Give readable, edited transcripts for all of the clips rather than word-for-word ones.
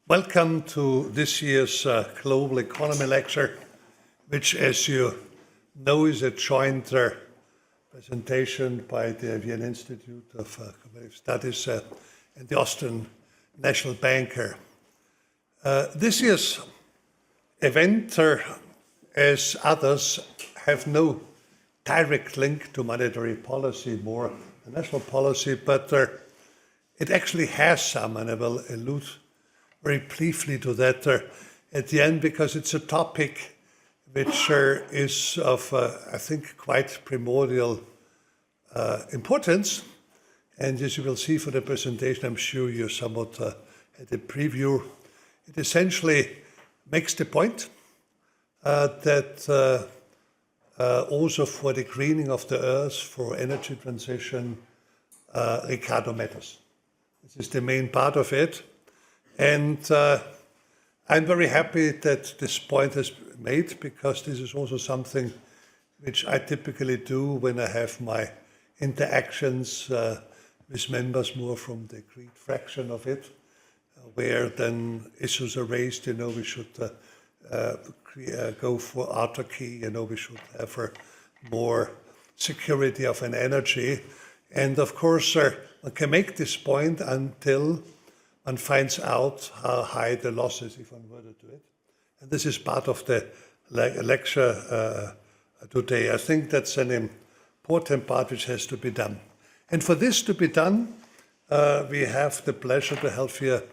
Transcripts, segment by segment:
Welcome to this year's Global Economy Lecture, which, as you know, is a joint presentation by the Vienna Institute of Comparative Studies and the Austrian National Bank. This year's event, as others, have no direct link to monetary policy, more national policy, but it actually has some, and I will allude very briefly to that at the end, because it's a topic which is of, I think, quite primordial importance. And as you will see for the presentation, I'm sure you somewhat had a preview. It essentially makes the point that also for the greening of the earth, for energy transition, Ricardo matters. This is the main part of it. And I'm very happy that this point has been made, because this is also something which I typically do when I have my interactions with members more from the Greek fraction of it, where then issues are raised, we should go for autarky, we should have more security of an energy. And of course, one can make this point until one finds out how high the loss is if one were to do it. And this is part of the lecture today. I think that's an important part which has to be done. And for this to be done, we have the pleasure to have here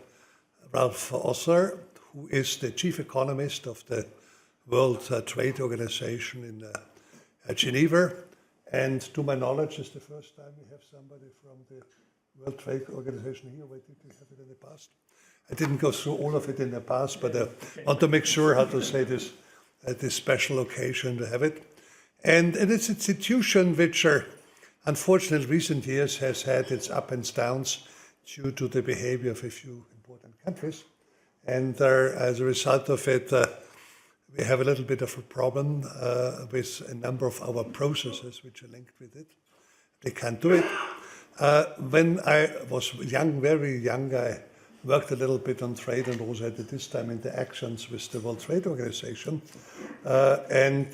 Ralph Ossa, who is the chief economist of the World Trade Organization in Geneva. And to my knowledge, it's the first time we have somebody from the World Trade Organization here. Why did we have it in the past? I didn't go through all of it in the past, but I want to make sure how to say this at this special occasion to have it. And it's an institution which, unfortunately, in recent years has had its ups and downs due to the behavior of a few important countries. And as a result of it, we have a little bit of a problem with a number of our processes which are linked with it. They can't do it. When I was young, very young, I worked a little bit on trade and also at this time interactions with the World Trade Organization. And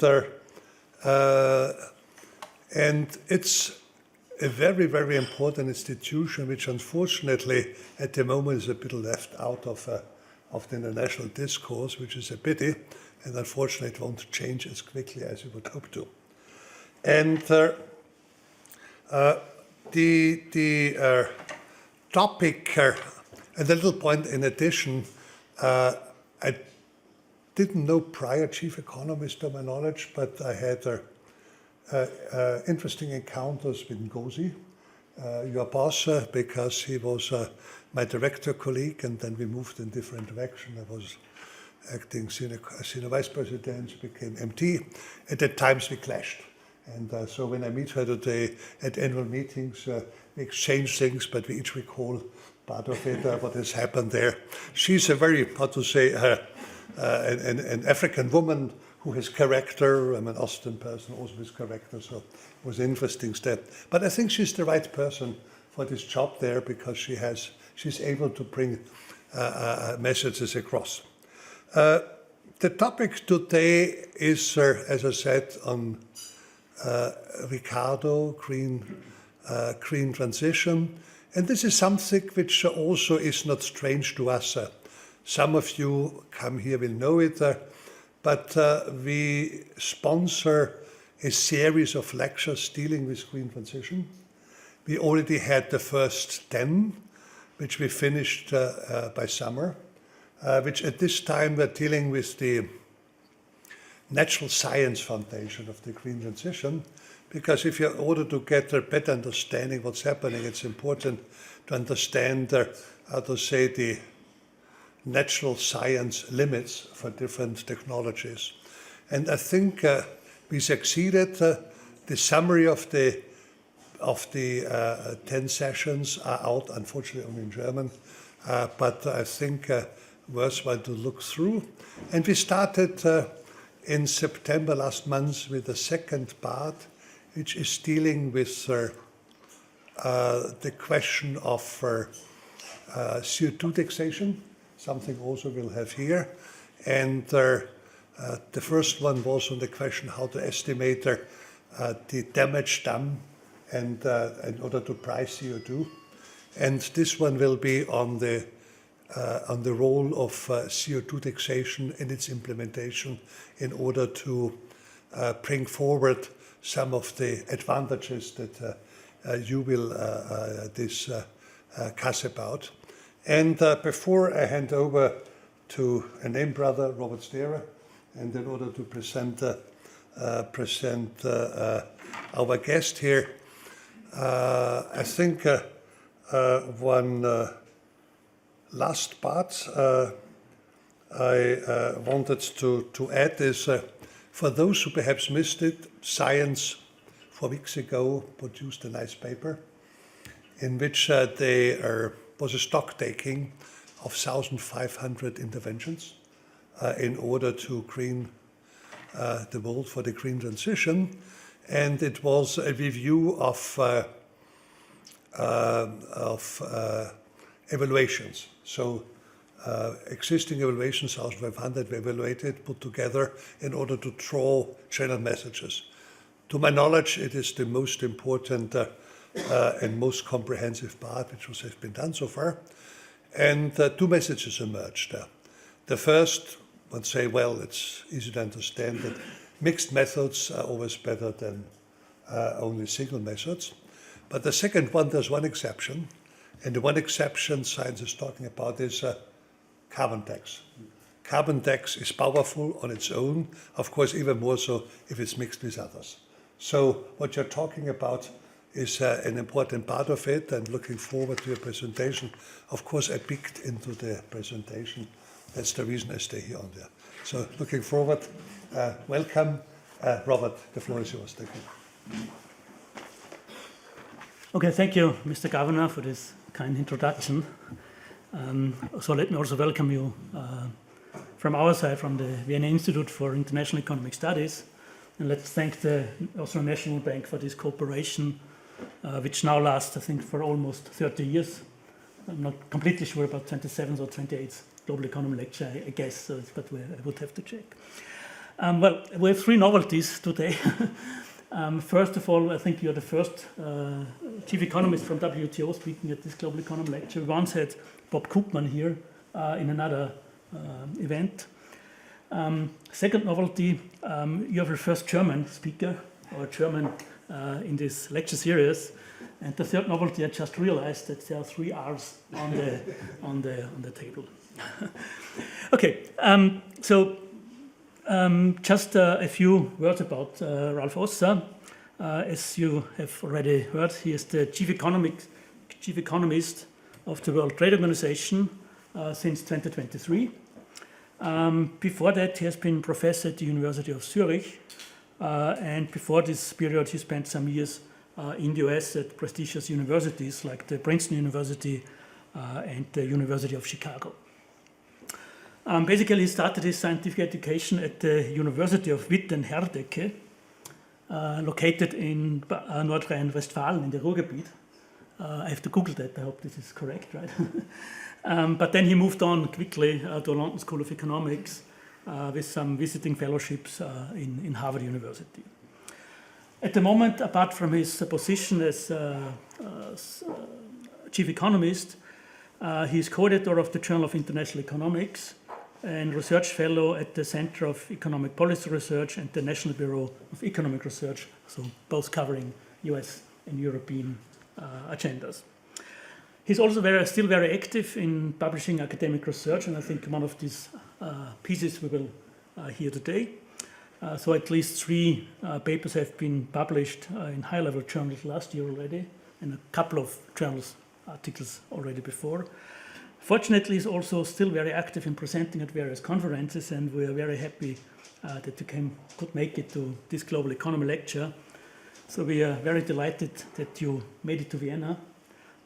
it's a very, very important institution, which unfortunately at the moment is a bit left out of the international discourse, which is a pity. And unfortunately, it won't change as quickly as you would hope to. And the topic, and a little point in addition, I didn't know prior chief economist to my knowledge, but I had interesting encounters with Ngozi, your boss, because he was my director colleague, and then we moved in different direction. I was acting senior vice president, became MT. At that times we clashed. And so when I meet her today at annual meetings, we exchange things, but we each recall part of it, what has happened there. She's a very, an African woman who has character. I'm an Austrian person also with character, so it was an interesting step. But I think she's the right person for this job there, because she's able to bring messages across. The topic today is, as I said, on Ricardo, green transition. And this is something which also is not strange to us. Some of you come here will know it, but we sponsor a series of lectures dealing with green transition. We already had the first 10, which we finished by summer, which at this time we're dealing with the natural science foundation of the green transition, because if you in order to get a better understanding what's happening, it's important to understand how to say the natural science limits for different technologies. And I think we succeeded. The summary of the 10 sessions are out, unfortunately only in German, but I think worthwhile to look through. And we started in September last month with the second part, which is dealing with the question of CO2 taxation. something also we'll have here. And the first one was on the question how to estimate the damage done and in order to price CO2. And this one will be on the role of CO2 taxation and its implementation in order to bring forward some of the advantages that you will discuss about. And before I hand over to a name brother, Robert Sterer, and in order to present our guest here, I think one last part I wanted to add is, for those who perhaps missed it, Science 4 weeks ago produced a nice paper in which was a stock taking of 1,500 interventions in order to green the world for the green transition. And it was a review of evaluations. So existing evaluations, 1,500 were evaluated, put together in order to draw general messages. To my knowledge, it is the most important and most comprehensive part which has been done so far. And two messages emerged. The first, one say, well, it's easy to understand that mixed methods are always better than only single methods. But the second one, there's one exception. And the one exception science is talking about is carbon tax. Carbon tax is powerful on its own, of course, even more so if it's mixed with others. So what you're talking about is an important part of it, and looking forward to your presentation. Of course, I peeked into the presentation. That's the reason I stay here on there. So looking forward. Welcome. Robert, the floor is yours. Thank you. Okay, thank you, Mr. Governor, for this kind introduction. So let me also welcome you from our side, from the Vienna Institute for International Economic Studies. And let's thank the Austrian National Bank for this cooperation, which now lasts, I think, for almost 30 years. I'm not completely sure about 27th or 28th Global Economy Lecture, I guess, but I would have to check. Well, we have three novelties today. First of all, I think you're the first chief economist from WTO speaking at this Global Economy Lecture. We once had Bob Koopman here in another event. Second novelty, you're the first German speaker or German in this lecture series. And the third novelty, I just realized that there are 3 R's on the table. Okay, just a few words about Ralph Ossa. As you have already heard, he is the chief economist of the World Trade Organization since 2023. Before that, he has been professor at the University of Zurich. And before this period, he spent some years in the US at prestigious universities like the Princeton University and the University of Chicago. Basically, he started his scientific education at the University of Witten-Herdecke, located in Nordrhein-Westfalen in the Ruhrgebiet. I have to Google that, I hope this is correct, right? But then he moved on quickly to London School of Economics with some visiting fellowships in Harvard University. At the moment, apart from his position as chief economist, he is co-editor of the Journal of International Economics and research fellow at the Center of Economic Policy Research and the National Bureau of Economic Research, so both covering US and European agendas. He's also still very active in publishing academic research, and I think one of these pieces we will hear today. So at least 3 papers have been published in high-level journals last year already, and a couple of journals articles already before. Fortunately, he's also still very active in presenting at various conferences, and we are very happy that you could make it to this Global Economy Lecture. So we are very delighted that you made it to Vienna,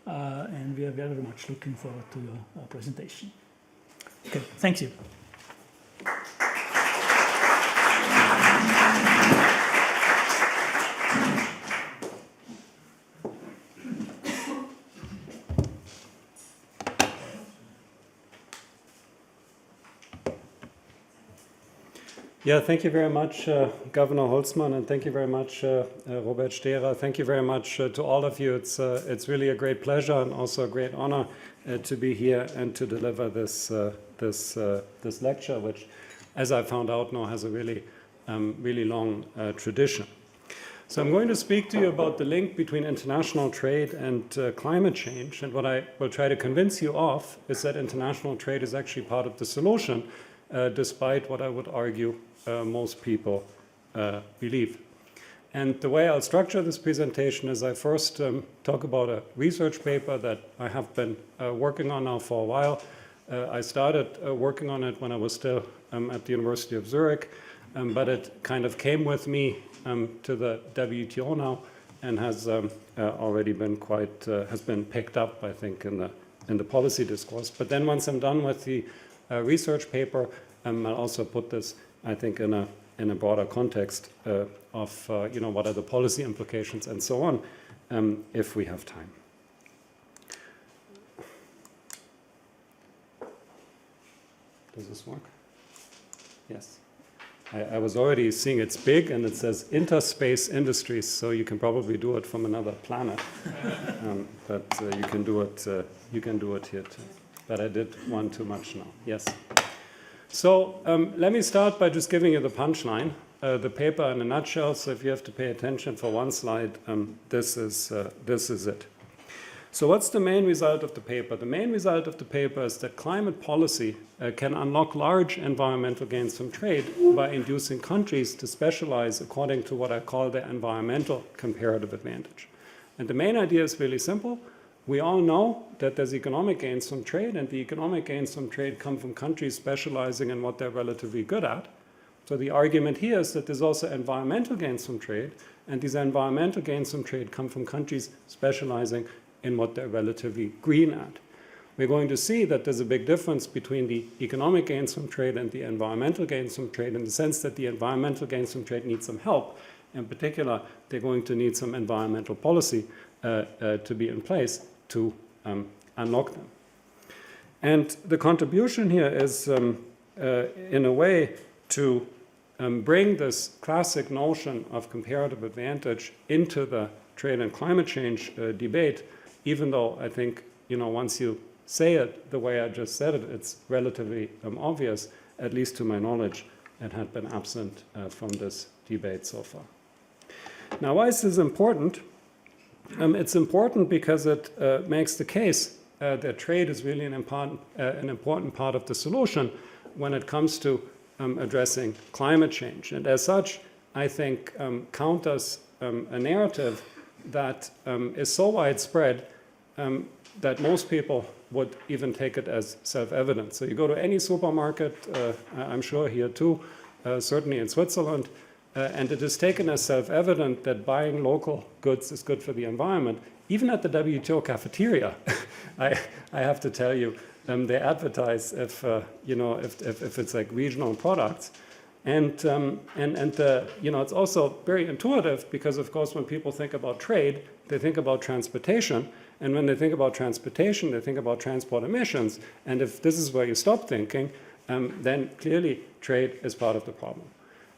and we are very much looking forward to your presentation. Okay, thank you. Yeah, thank you very much, Governor Holzmann, and thank you very much, Robert Sterer. Thank you very much to all of you. It's really a great pleasure and also a great honor to be here and to deliver this lecture, which, as I found out now, has a really long tradition. So I'm going to speak to you about the link between international trade and climate change. And what I will try to convince you of is that international trade is actually part of the solution, despite what I would argue most people believe. And the way I'll structure this presentation is I first talk about a research paper that I have been working on now for a while. I started working on it when I was still at the University of Zurich, but it kind of came with me to the WTO now and has already been has been picked up, I think, in the policy discourse. But then once I'm done with the research paper, I'll also put this, I think, in a broader context of what are the policy implications and so on, if we have time. Does this work? Yes. I was already seeing it's big and it says interspace industries, so you can probably do it from another planet, but you can do it here too. But I did one too much now. Yes. So let me start by just giving you the punchline, the paper in a nutshell. So if you have to pay attention for one slide, this is it. So what's the main result of the paper? The main result of the paper is that climate policy can unlock large environmental gains from trade by inducing countries to specialize according to what I call the environmental comparative advantage. And the main idea is really simple. We all know that there's economic gains from trade, and the economic gains from trade come from countries specializing in what they're relatively good at. So the argument here is that there's also environmental gains from trade, and these environmental gains from trade come from countries specializing in what they're relatively green at. We're going to see that there's a big difference between the economic gains from trade and the environmental gains from trade, in the sense that the environmental gains from trade need some help. In particular, they're going to need some environmental policy to be in place to unlock them. And the contribution here is, in a way, to bring this classic notion of comparative advantage into the trade and climate change debate, even though I think, once you say it the way I just said it, it's relatively obvious, at least to my knowledge, it had been absent from this debate so far. Now, why is this important? It's important because it makes the case that trade is really an important part of the solution when it comes to addressing climate change. And as such, I think counters a narrative that is so widespread that most people would even take it as self-evident. So you go to any supermarket, I'm sure here too, certainly in Switzerland, and it is taken as self-evident that buying local goods is good for the environment. Even at the WTO cafeteria, I have to tell you, they advertise if it's like regional products. And it's also very intuitive because, of course, when people think about trade, they think about transportation. And when they think about transportation, they think about transport emissions. And if this is where you stop thinking, then clearly trade is part of the problem.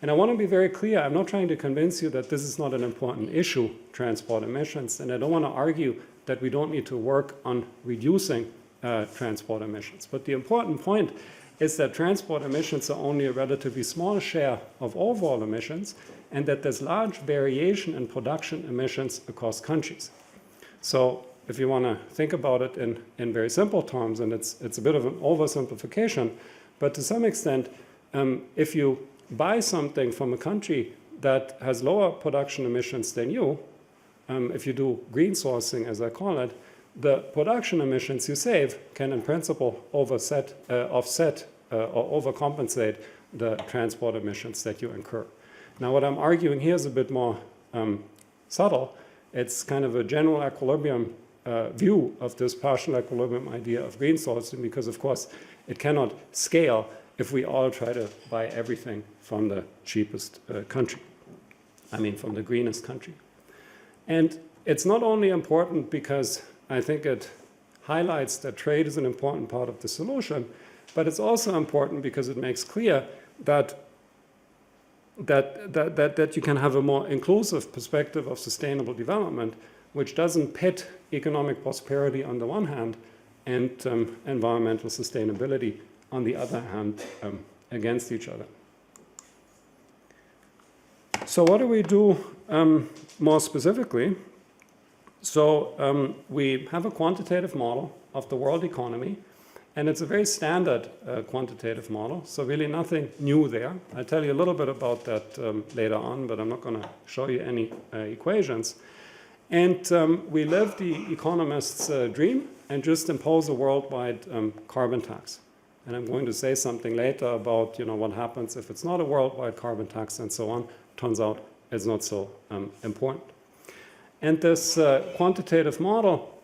And I want to be very clear, I'm not trying to convince you that this is not an important issue, transport emissions, and I don't want to argue that we don't need to work on reducing transport emissions. But the important point is that transport emissions are only a relatively small share of overall emissions, and that there's large variation in production emissions across countries. So if you want to think about it in very simple terms, and it's a bit of an oversimplification, but to some extent, if you buy something from a country that has lower production emissions than you, if you do green sourcing, as I call it, the production emissions you save can in principle offset or overcompensate the transport emissions that you incur. Now what I'm arguing here is a bit more subtle. It's kind of a general equilibrium view of this partial equilibrium idea of green sourcing, because of course it cannot scale if we all try to buy everything from the cheapest country. I mean, from the greenest country. And it's not only important because I think it highlights that trade is an important part of the solution, but it's also important because it makes clear that that you can have a more inclusive perspective of sustainable development, which doesn't pit economic prosperity on the one hand and environmental sustainability on the other hand against each other. So what do we do more specifically? So we have a quantitative model of the world economy, and it's a very standard quantitative model, so really nothing new there. I'll tell you a little bit about that later on, but I'm not going to show you any equations. And we live the economist's dream and just impose a worldwide carbon tax. And I'm going to say something later about what happens if it's not a worldwide carbon tax and so on. Turns out it's not so important. And this quantitative model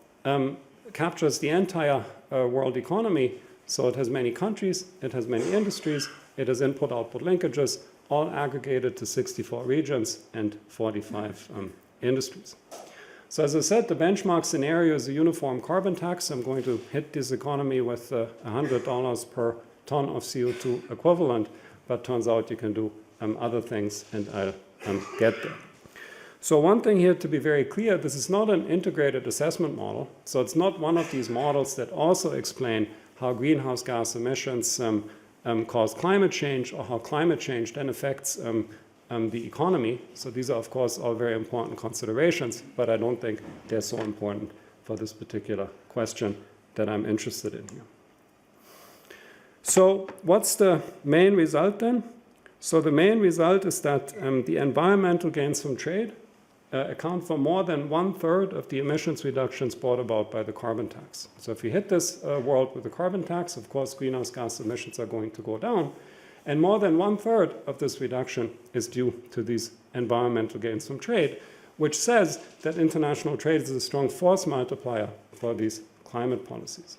captures the entire world economy. So it has many countries, it has many industries, it has input-output linkages, all aggregated to 64 regions and 45 industries. So as I said, the benchmark scenario is a uniform carbon tax. I'm going to hit this economy with $100 per ton of CO2 equivalent, but turns out you can do other things, and I'll get there. So one thing here to be very clear, this is not an integrated assessment model. So it's not one of these models that also explain how greenhouse gas emissions cause climate change, or how climate change then affects the economy. So these are, of course, all very important considerations, but I don't think they're so important for this particular question that I'm interested in here. So what's the main result then? So the main result is that the environmental gains from trade account for more than 1/3 of the emissions reductions brought about by the carbon tax. So if you hit this world with a carbon tax, of course, greenhouse gas emissions are going to go down. And more than 1/3 of this reduction is due to these environmental gains from trade, which says that international trade is a strong force multiplier for these climate policies.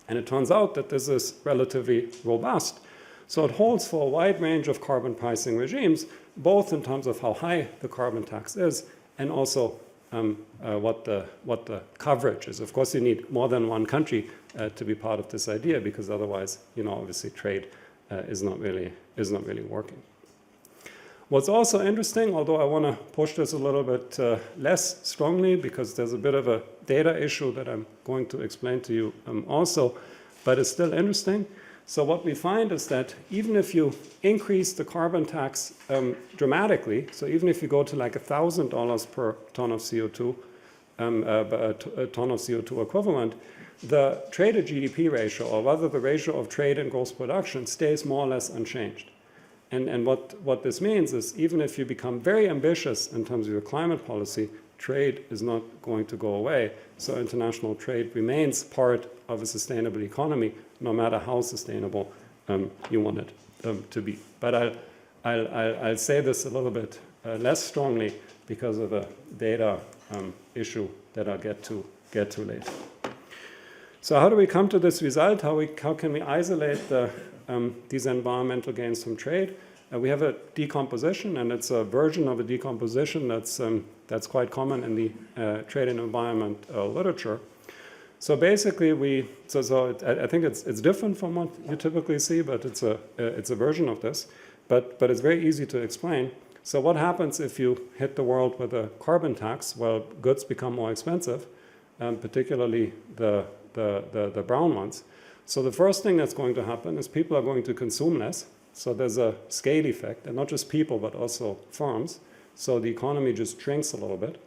And it turns out that this is relatively robust. So it holds for a wide range of carbon pricing regimes, both in terms of how high the carbon tax is and also what the coverage is. Of course, you need more than one country to be part of this idea, because otherwise, obviously trade is not really working. What's also interesting, although I want to push this a little bit less strongly, because there's a bit of a data issue that I'm going to explain to you also, but it's still interesting. So what we find is that even if you increase the carbon tax dramatically, so even if you go to like $1,000 per ton of CO2, a ton of CO2 equivalent, the trade to GDP ratio, or rather the ratio of trade and gross production, stays more or less unchanged. And what this means is, even if you become very ambitious in terms of your climate policy, trade is not going to go away. So international trade remains part of a sustainable economy, no matter how sustainable you want it to be. But I'll say this a little bit less strongly because of a data issue that I'll get to later. So how do we come to this result? How can we isolate these environmental gains from trade? We have a decomposition, and it's a version of a decomposition that's quite common in the trade and environment literature. So basically, I think it's different from what you typically see, but it's a version of this. But it's very easy to explain. So what happens if you hit the world with a carbon tax? Well, goods become more expensive, particularly the brown ones. So the first thing that's going to happen is people are going to consume less. So there's a scale effect, and not just people, but also firms. So the economy just shrinks a little bit.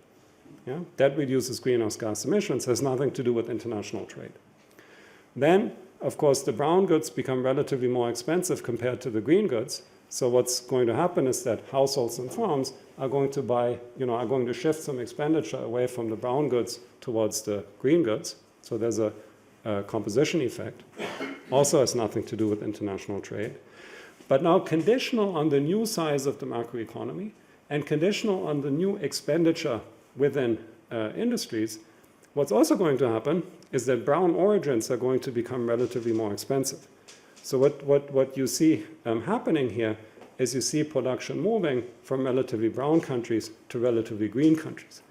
Yeah? That reduces greenhouse gas emissions, has nothing to do with international trade. Then, of course, the brown goods become relatively more expensive compared to the green goods. So what's going to happen is that households and firms are going to are going to shift some expenditure away from the brown goods towards the green goods. So there's a composition effect. Also has nothing to do with international trade. But now, conditional on the new size of the macroeconomy and conditional on the new expenditure within industries, what's also going to happen is that brown origins are going to become relatively more expensive. So what you see happening here is you see production moving from relatively brown countries to relatively green countries.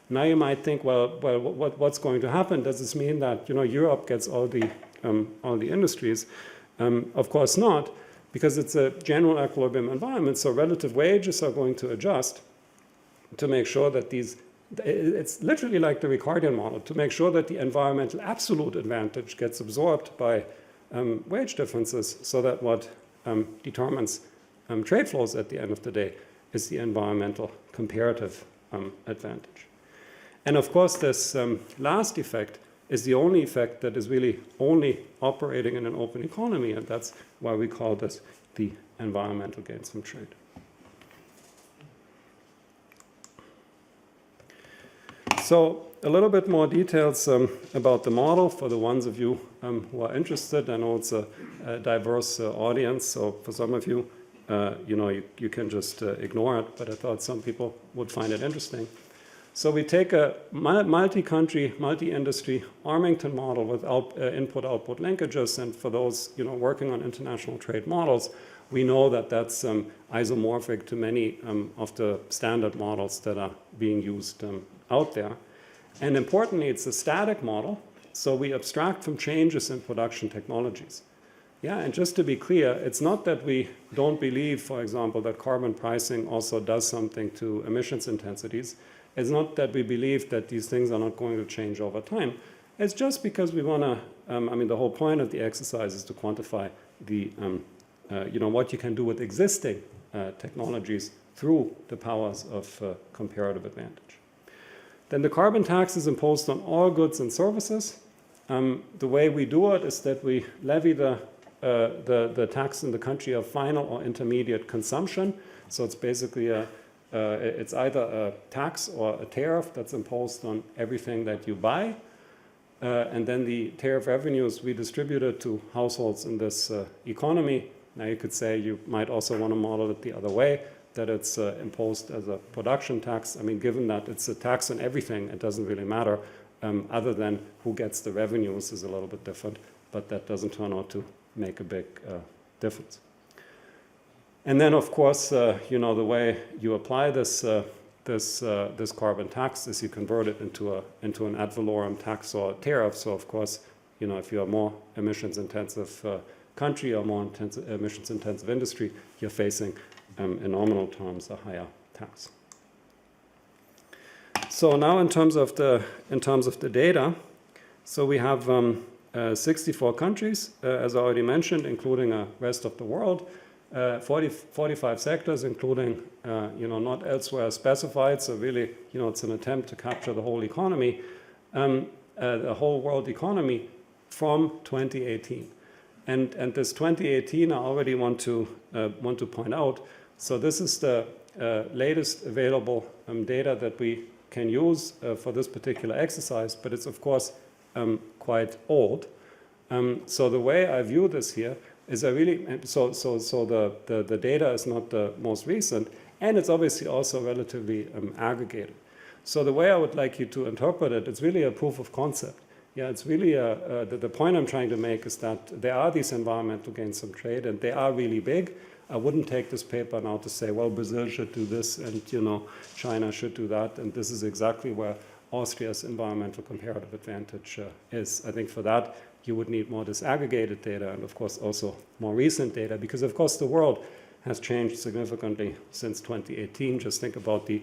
Now you might think, well, what's going to happen? Does this mean that Europe gets all the industries? Of course not, because it's a general equilibrium environment, so relative wages are going to adjust to make sure that these, it's literally like the Ricardian model, to make sure that the environmental absolute advantage gets absorbed by wage differences, so that what determines trade flows at the end of the day is the environmental comparative advantage. And of course, this last effect is the only effect that is really only operating in an open economy, and that's why we call this the environmental gains from trade. So a little bit more details about the model for the ones of you who are interested. I know it's a diverse audience, so for some of you, you can just ignore it, but I thought some people would find it interesting. So we take a multi-country, multi-industry Armington model with input-output linkages, and for those working on international trade models, we know that that's isomorphic to many of the standard models that are being used out there. And importantly, it's a static model, so we abstract from changes in production technologies. Yeah, and just to be clear, it's not that we don't believe, for example, that carbon pricing also does something to emissions intensities. It's not that we believe that these things are not going to change over time. It's just because we want to, the whole point of the exercise is to quantify the, what you can do with existing technologies through the powers of comparative advantage. Then the carbon tax is imposed on all goods and services. The way we do it is that we levy the tax in the country of final or intermediate consumption. So it's basically it's either a tax or a tariff that's imposed on everything that you buy. And then the tariff revenue is redistributed to households in this economy. Now you could say you might also want to model it the other way, that it's imposed as a production tax. I mean, given that it's a tax on everything, it doesn't really matter, other than who gets the revenues is a little bit different, but that doesn't turn out to make a big difference. And then, of course, the way you apply this carbon tax is you convert it into an ad valorem tax or tariff. So, of course, if you're a more emissions-intensive country or more emissions-intensive industry, you're facing, in nominal terms, a higher tax. So now, in terms of the data, so we have 64 countries, as I already mentioned, including the rest of the world. 45 sectors, including, not elsewhere specified. So really, it's an attempt to capture the whole economy, the whole world economy from 2018. And this 2018, I already want to point out. So this is the latest available data that we can use for this particular exercise, but it's of course quite old. So the way I view this here is the data is not the most recent, and it's obviously also relatively aggregated. So the way I would like you to interpret it, it's really a proof of concept. Yeah, it's really the point I'm trying to make is that there are these environmental gains from trade, and they are really big. I wouldn't take this paper now to say, well, Brazil should do this, and China should do that, and this is exactly where Austria's environmental comparative advantage is. I think for that, you would need more disaggregated data and, of course, also more recent data, because, of course, the world has changed significantly since 2018. Just think about the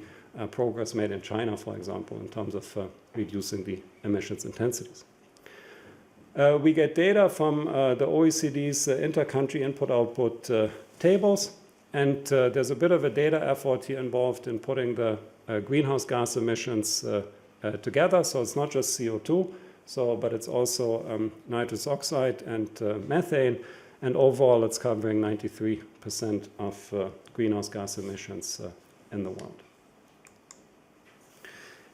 progress made in China, for example, in terms of reducing the emissions intensities. We get data from the OECD's inter-country input-output tables, and there's a bit of a data effort here involved in putting the greenhouse gas emissions together. So it's not just CO2, but it's also nitrous oxide and methane, and overall it's covering 93% of greenhouse gas emissions in the world.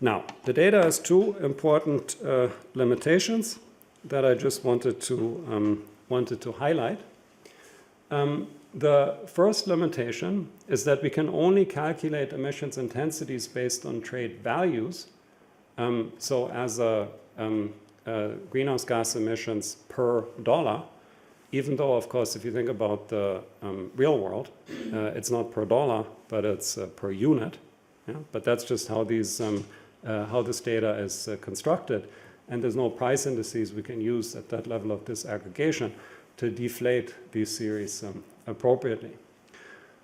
Now, the data has two important limitations that I just wanted to highlight. The first limitation is that we can only calculate emissions intensities based on trade values. So as greenhouse gas emissions per dollar, even though, of course, if you think about the real world, it's not per dollar, but it's per unit. Yeah? But that's just how how this data is constructed. And there's no price indices we can use at that level of disaggregation to deflate these series appropriately.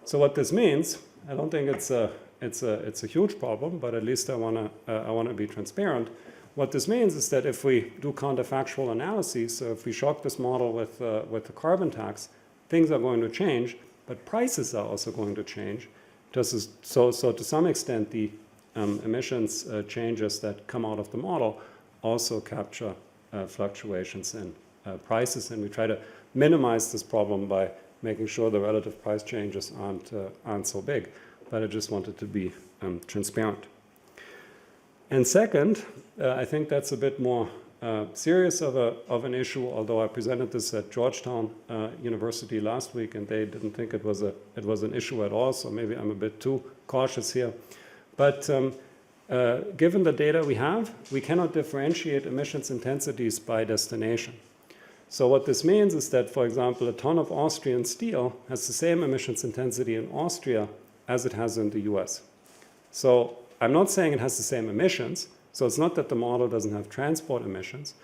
So what this means, I don't think it's a huge problem, but at least I wanna be transparent. What this means is that if we do counterfactual analyses, so if we shock this model with the carbon tax, things are going to change, but prices are also going to change. So to some extent, the emissions changes that come out of the model also capture fluctuations in prices, and we try to minimize this problem by making sure the relative price changes aren't so big. But I just wanted to be transparent. And second, I think that's a bit more serious of an issue, although I presented this at Georgetown University last week, and they didn't think it was an issue at all, so maybe I'm a bit too cautious here. But given the data we have, we cannot differentiate emissions intensities by destination. So what this means is that, for example, a ton of Austrian steel has the same emissions intensity in Austria as it has in the US. So I'm not saying it has the same emissions, so it's not that the model doesn't have transport emissions,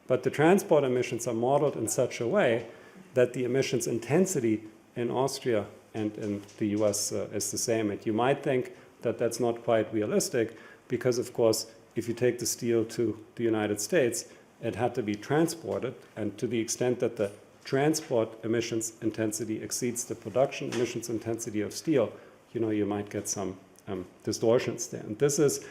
but the transport emissions are modeled in such a way that the emissions intensity in Austria and in the US is the same. And you might think that that's not quite realistic because, of course, if you take the steel to the United States, it had to be transported, and to the extent that the transport emissions intensity exceeds the production emissions intensity of steel, you might get some distortions there. And this is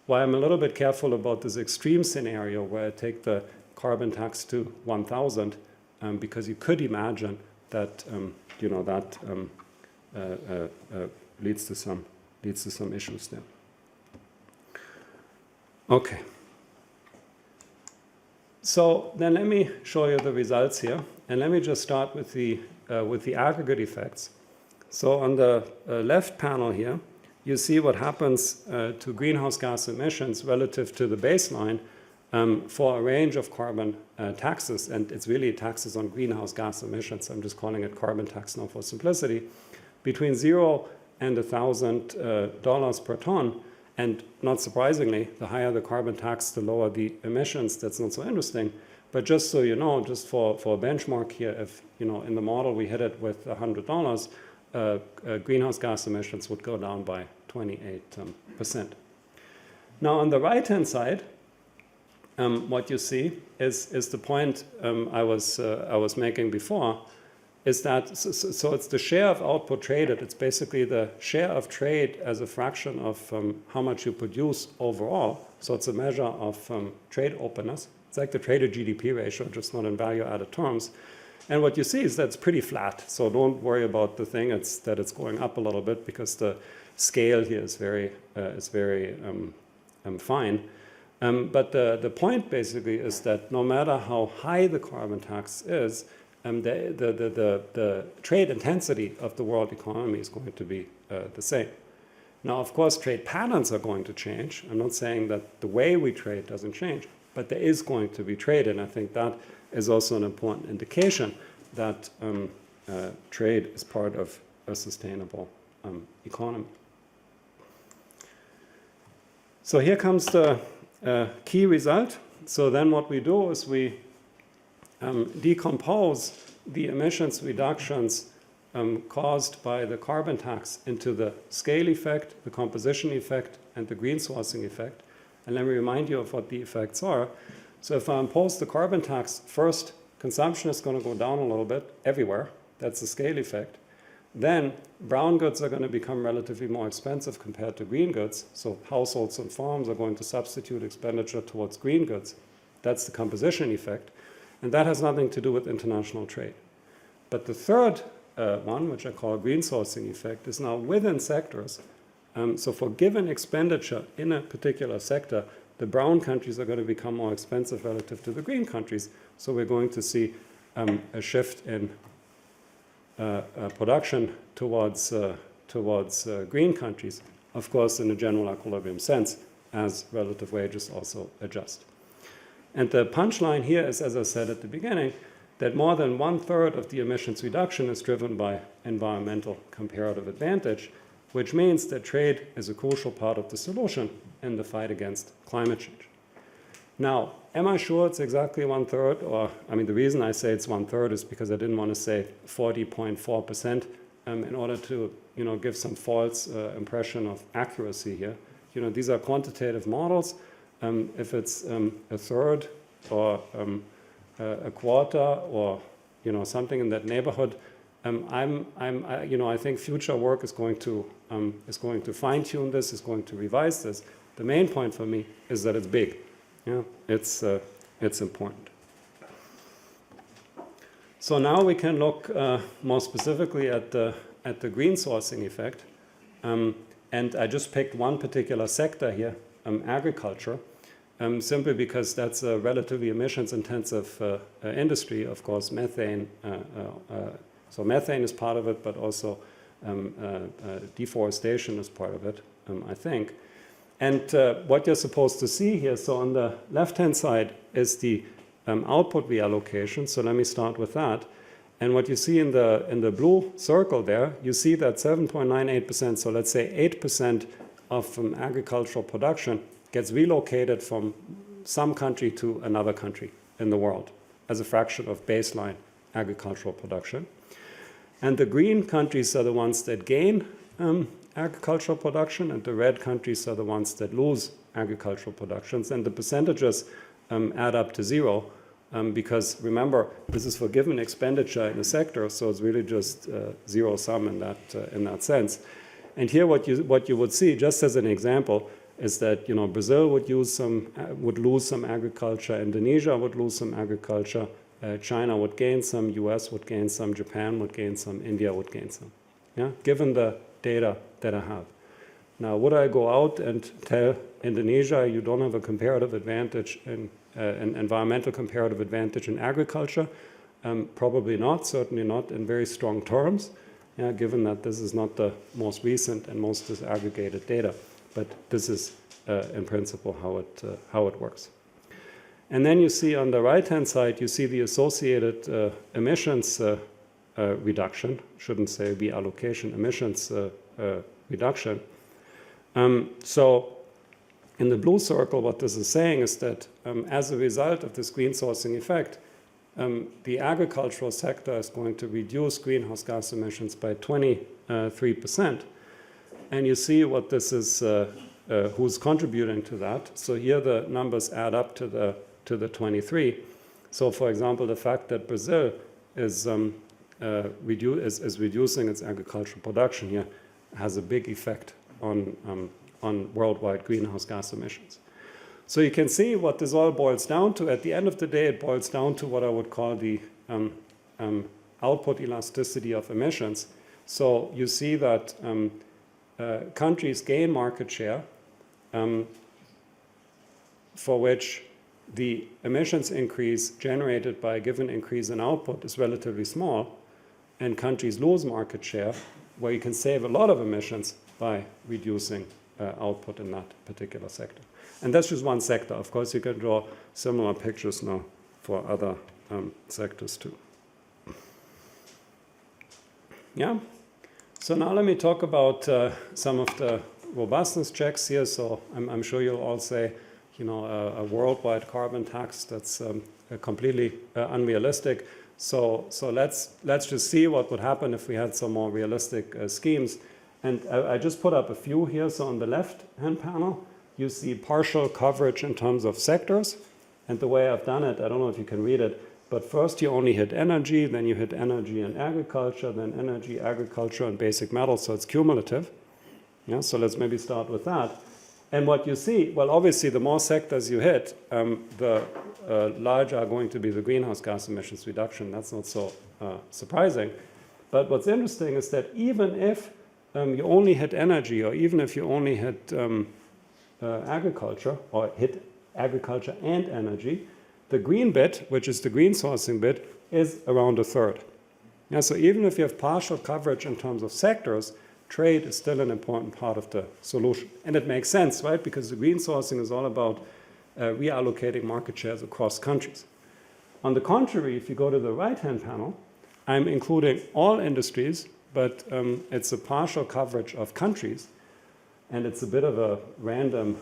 why I'm a little bit careful about this extreme scenario where I take the carbon tax to 1,000, because you could imagine that leads to some issues there. Okay. So then let me show you the results here, and let me just start with the aggregate effects. So on the left panel here, you see what happens to greenhouse gas emissions relative to the baseline for a range of carbon taxes, and it's really taxes on greenhouse gas emissions. I'm just calling it carbon tax now for simplicity, between $0 and $1,000 per ton. And not surprisingly, the higher the carbon tax, the lower the emissions. That's not so interesting. But just so you know, just for a benchmark here, if in the model we hit it with $100, greenhouse gas emissions would go down by 28%. Now on the right-hand side, what you see is the point I was making before, is that, so it's the share of output traded. It's basically the share of trade as a fraction of how much you produce overall. So it's a measure of trade openness. It's like the trade to GDP ratio, just not in value-added terms. And what you see is that it's pretty flat. So don't worry about the thing that it's going up a little bit, because the scale here is very fine. But the point basically is that no matter how high the carbon tax is, the trade intensity of the world economy is going to be the same. Now, of course, trade patterns are going to change. I'm not saying that the way we trade doesn't change, but there is going to be trade, and I think that is also an important indication that trade is part of a sustainable economy. So here comes the key result. So then what we do is we decompose the emissions reductions caused by the carbon tax into the scale effect, the composition effect, and the green sourcing effect. And let me remind you of what the effects are. So if I impose the carbon tax, first, consumption is going to go down a little bit everywhere. That's the scale effect. Then brown goods are going to become relatively more expensive compared to green goods. So households and farms are going to substitute expenditure towards green goods. That's the composition effect. And that has nothing to do with international trade. But the third one, which I call green sourcing effect, is now within sectors. So for given expenditure in a particular sector, the brown countries are going to become more expensive relative to the green countries. So we're going to see a shift in production towards green countries, of course, in a general equilibrium sense, as relative wages also adjust. And the punchline here is, as I said at the beginning, that more than 1/3 of the emissions reduction is driven by environmental comparative advantage, which means that trade is a crucial part of the solution in the fight against climate change. Now, am I sure it's exactly 1/3? Or, I mean, the reason I say it's 1/3 is because I didn't want to say 40.4% in order to, give some false impression of accuracy here. These are quantitative models. If it's a third or a quarter or, something in that neighborhood, I think future work is going to fine-tune this, is going to revise this. The main point for me is that it's big. Yeah, it's important. So now we can look more specifically at the green sourcing effect, and I just picked one particular sector here, agriculture, simply because that's a relatively emissions-intensive industry. Of course, methane. So methane is part of it, but also deforestation is part of it, I think. And what you're supposed to see here, so on the left-hand side is the output reallocation. So let me start with that. And what you see in the blue circle there, you see that 7.98%, so let's say 8% of agricultural production gets relocated from some country to another country in the world as a fraction of baseline agricultural production. And the green countries are the ones that gain agricultural production, and the red countries are the ones that lose agricultural productions. And the percentages add up to zero, because remember, this is for given expenditure in the sector, so it's really just zero sum in that sense. And here, what you would see, just as an example, is that Brazil would lose some agriculture, Indonesia would lose some agriculture, China would gain some, US would gain some, Japan would gain some, India would gain some. Yeah, given the data that I have. Now, would I go out and tell Indonesia you don't have a comparative advantage an environmental comparative advantage in agriculture? Probably not, certainly not in very strong terms, given that this is not the most recent and most disaggregated data. But this is, in principle, how it works. And then you see on the right-hand side, you see the associated emissions reduction, shouldn't say reallocation, emissions reduction. So in the blue circle, what this is saying is that as a result of this green sourcing effect, the agricultural sector is going to reduce greenhouse gas emissions by 23%. And you see what this is, who's contributing to that. So here the numbers add up to the 23. So for example, the fact that Brazil is reducing its agricultural production here has a big effect on worldwide greenhouse gas emissions. So you can see what this all boils down to. At the end of the day, it boils down to what I would call the output elasticity of emissions. So you see that countries gain market share for which the emissions increase generated by a given increase in output is relatively small, and countries lose market share where you can save a lot of emissions by reducing output in that particular sector. And that's just one sector. Of course, you can draw similar pictures now for other sectors too. Yeah. So now let me talk about some of the robustness checks here. So I'm sure you'll all say, a worldwide carbon tax, that's completely unrealistic. So let's just see what would happen if we had some more realistic schemes. And I just put up a few here. So on the left-hand panel, you see partial coverage in terms of sectors. And the way I've done it, I don't know if you can read it, but first you only hit energy, then you hit energy and agriculture, then energy, agriculture, and basic metals. So it's cumulative. Yeah, so let's maybe start with that. And what you see, well, obviously, the more sectors you hit, the larger are going to be the greenhouse gas emissions reduction. That's not so surprising. But what's interesting is that even if you only hit energy, or even if you only hit agriculture, or hit agriculture and energy, the green bit, which is the green sourcing bit, is around a third. Yeah, so even if you have partial coverage in terms of sectors, trade is still an important part of the solution. And it makes sense, right? Because the green sourcing is all about reallocating market shares across countries. On the contrary, if you go to the right-hand panel, I'm including all industries, but it's a partial coverage of countries. And it's a bit of a random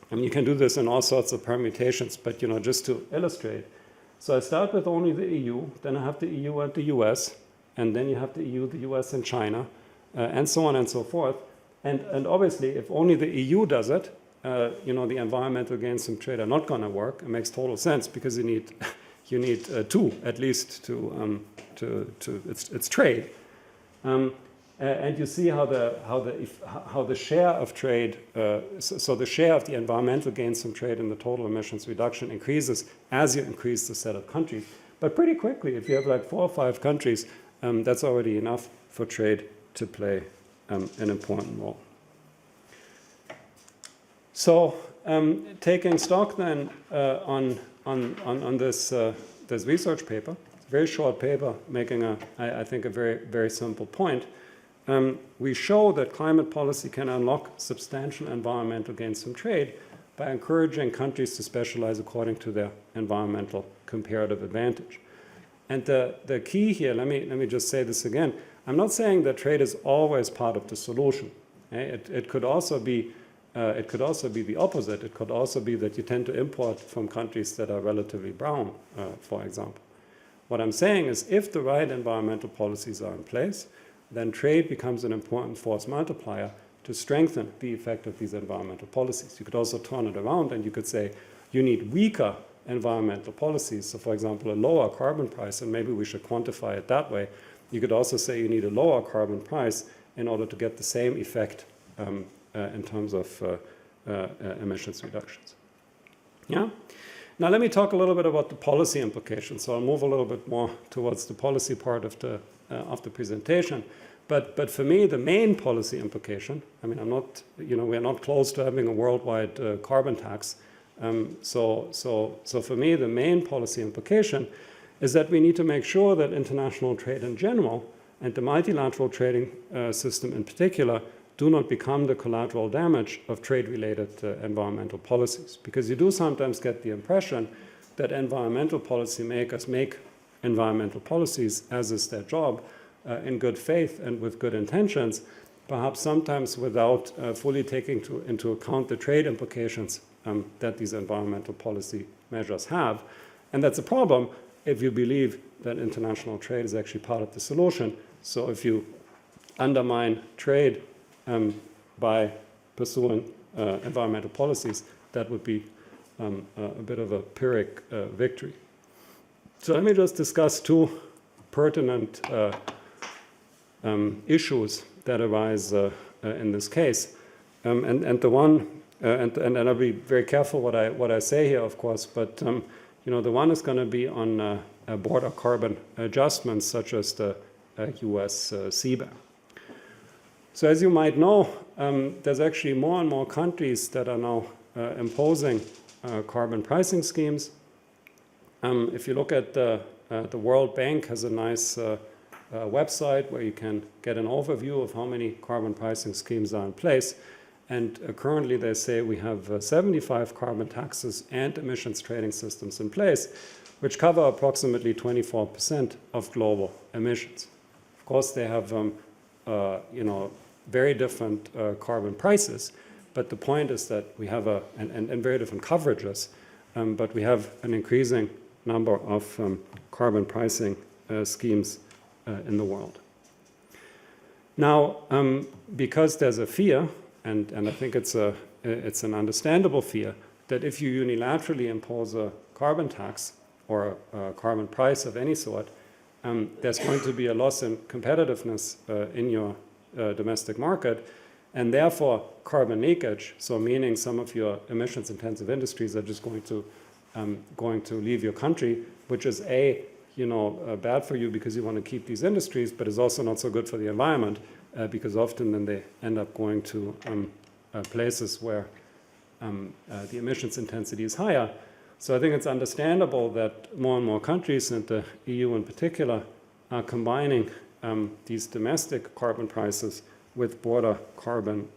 And you can do this in all sorts of permutations, but just to illustrate. So I start with only the EU, then I have the EU and the US, and then you have the EU, the US, and China, and so on and so forth. And obviously, if only the EU does it, the environmental gains from trade are not going to work. It makes total sense because you need two at least to it's trade. And you see how the share of trade, so the share of the environmental gains from trade in the total emissions reduction increases as you increase the set of countries. But pretty quickly, if you have like 4 or 5 countries, that's already enough for trade to play an important role. So taking stock then on this research paper, it's a very short paper making I think a very, very simple point. We show that climate policy can unlock substantial environmental gains from trade by encouraging countries to specialize according to their environmental comparative advantage. And the key here, let me just say this again, I'm not saying that trade is always part of the solution. It could also be the opposite. It could also be that you tend to import from countries that are relatively brown, for example. What I'm saying is if the right environmental policies are in place, then trade becomes an important force multiplier to strengthen the effect of these environmental policies. You could also turn it around and you could say you need weaker environmental policies. So for example, a lower carbon price, and maybe we should quantify it that way. You could also say you need a lower carbon price in order to get the same effect in terms of emissions reductions. Yeah? Now let me talk a little bit about the policy implications. So I'll move a little bit more towards the policy part of the presentation. But for me, the main policy implication, I mean, we're not close to having a worldwide carbon tax. So for me, the main policy implication is that we need to make sure that international trade in general and the multilateral trading system in particular do not become the collateral damage of trade-related environmental policies. Because you do sometimes get the impression that environmental policymakers make environmental policies, as is their job, in good faith and with good intentions, perhaps sometimes without fully taking into account the trade implications that these environmental policy measures have. And that's a problem if you believe that international trade is actually part of the solution. So if you undermine trade by pursuing environmental policies, that would be a bit of a Pyrrhic victory. So let me just discuss 2 pertinent issues that arise in this case. And the one, and I'll be very careful what I say here, of course, but the one is going to be on border carbon adjustments, such as the US CBAM. So as you might know, there's actually more and more countries that are now imposing carbon pricing schemes. If you look at the World Bank has a nice website where you can get an overview of how many carbon pricing schemes are in place. And currently they say we have 75 carbon taxes and emissions trading systems in place, which cover approximately 24% of global emissions. Of course, they have very different carbon prices, but the point is that we have and very different coverages, but we have an increasing number of carbon pricing schemes in the world. Now, because there's a fear, and I think it's an understandable fear, that if you unilaterally impose a carbon tax or a carbon price of any sort, there's going to be a loss in competitiveness in your domestic market, and therefore carbon leakage, so meaning some of your emissions intensive industries are just going to leave your country, which is bad for you because you want to keep these industries, but is also not so good for the environment because often then they end up going to places where the emissions intensity is higher. So I think it's understandable that more and more countries, and the EU in particular, are combining these domestic carbon prices with border carbon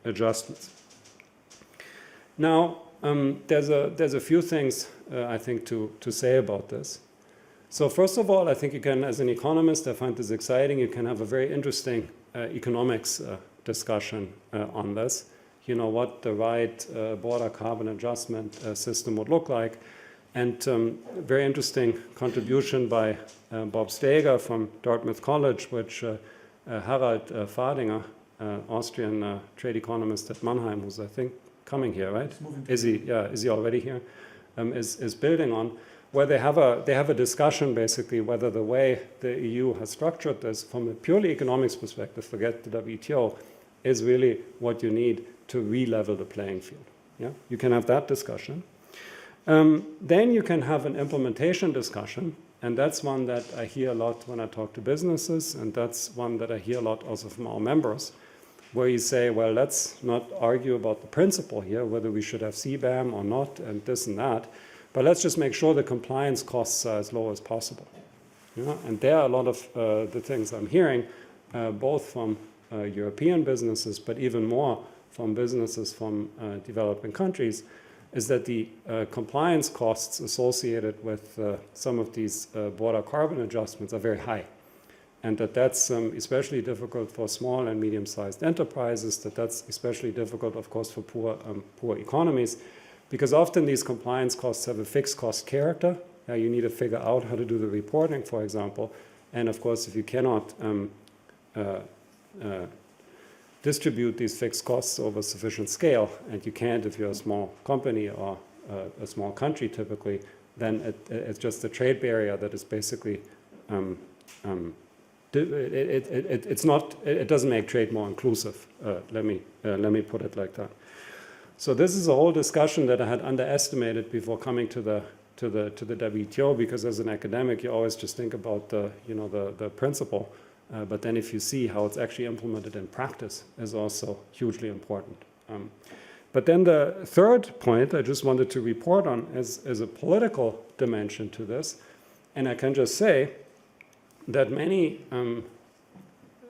adjustments. Now, there's a few things I think to say about this. So first of all, I think you can, as an economist, I find this exciting, you can have a very interesting economics discussion on this. what the right border carbon adjustment system would look like. And very interesting contribution by Bob Steger from Dartmouth College, which Harald Fadinger, Austrian trade economist at Mannheim, who's I think coming here, right? Is he? Yeah, is he already here? Is building on, where they have a discussion basically whether the way the EU has structured this from a purely economics perspective, forget the WTO, is really what you need to re-level the playing field. Yeah, you can have that discussion. Then you can have an implementation discussion, and that's one that I hear a lot when I talk to businesses, and that's one that I hear a lot also from our members, where you say, well, let's not argue about the principle here, whether we should have CBAM or not, and this and that, but let's just make sure the compliance costs are as low as possible. Yeah? And there are a lot of the things I'm hearing, both from European businesses, but even more from businesses from developing countries, is that the compliance costs associated with some of these border carbon adjustments are very high. And that's especially difficult for small and medium-sized enterprises, that's especially difficult, of course, for poor economies, because often these compliance costs have a fixed cost character. You need to figure out how to do the reporting, for example. And of course, if you cannot distribute these fixed costs over sufficient scale, and you can't if you're a small company or a small country typically, then it's just a trade barrier that is basically, it doesn't make trade more inclusive. Let me put it like that. So this is a whole discussion that I had underestimated before coming to the WTO, because as an academic you always just think about the principle. But then if you see how it's actually implemented in practice is also hugely important. But then the third point I just wanted to report on is a political dimension to this. And I can just say that many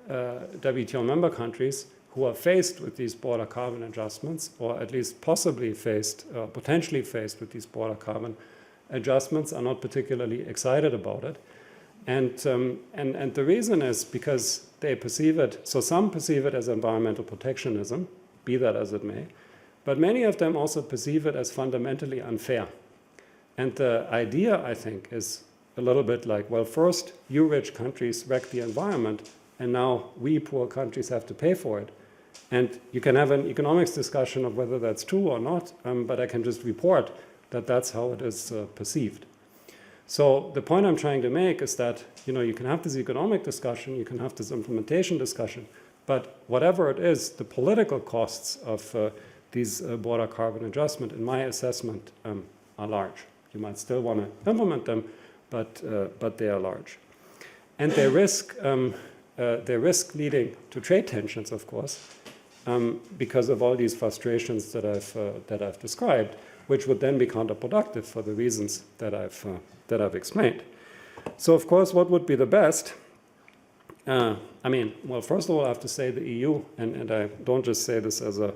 WTO member countries who are faced with these border carbon adjustments, or at least possibly faced, potentially faced with these border carbon adjustments, are not particularly excited about it. And the reason is because they perceive it, so some perceive it as environmental protectionism, be that as it may, but many of them also perceive it as fundamentally unfair. And the idea, I think, is a little bit like, well, first you rich countries wreck the environment, and now we poor countries have to pay for it. And you can have an economics discussion of whether that's true or not, but I can just report that that's how it is perceived. So the point I'm trying to make is that you can have this economic discussion, you can have this implementation discussion, but whatever it is, the political costs of these border carbon adjustment, in my assessment, are large. You might still want to implement them, but they are large, and they risk leading to trade tensions, of course, because of all these frustrations that I've described, which would then be counterproductive for the reasons that I've explained. So, of course, what would be the best? Well, first of all, I have to say the EU, and I don't just say this as a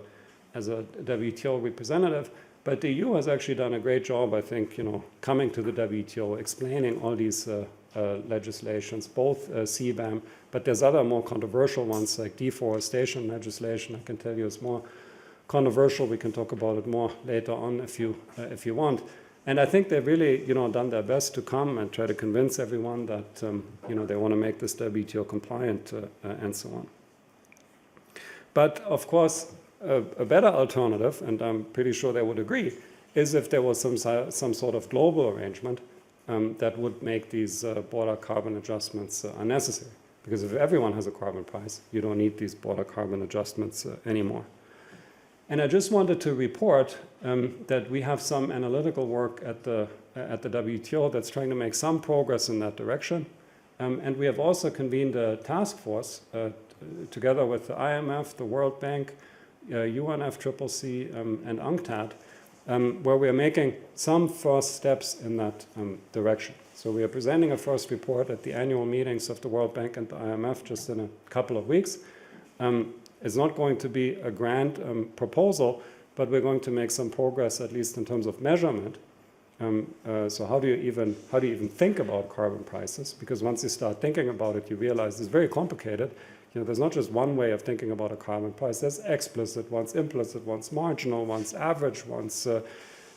WTO representative, but the EU has actually done a great job, I think, coming to the WTO, explaining all these legislations, both CBAM, but there's other more controversial ones like deforestation legislation. I can tell you it's more controversial. We can talk about it more later on if you want. And I think they've really, done their best to come and try to convince everyone that, they want to make this WTO compliant and so on. But of course, a better alternative, and I'm pretty sure they would agree, is if there was some sort of global arrangement that would make these border carbon adjustments unnecessary. Because if everyone has a carbon price, you don't need these border carbon adjustments anymore. And I just wanted to report that we have some analytical work at the WTO that's trying to make some progress in that direction. And we have also convened a task force together with the IMF, the World Bank, UNFCCC, and UNCTAD, where we are making some first steps in that direction. So we are presenting a first report at the annual meetings of the World Bank and the IMF just in a couple of weeks. It's not going to be a grand proposal, but we're going to make some progress, at least in terms of measurement. So how do you even think about carbon prices? Because once you start thinking about it, you realize it's very complicated. There's not just one way of thinking about a carbon price. There's explicit ones, implicit ones, marginal ones, average ones.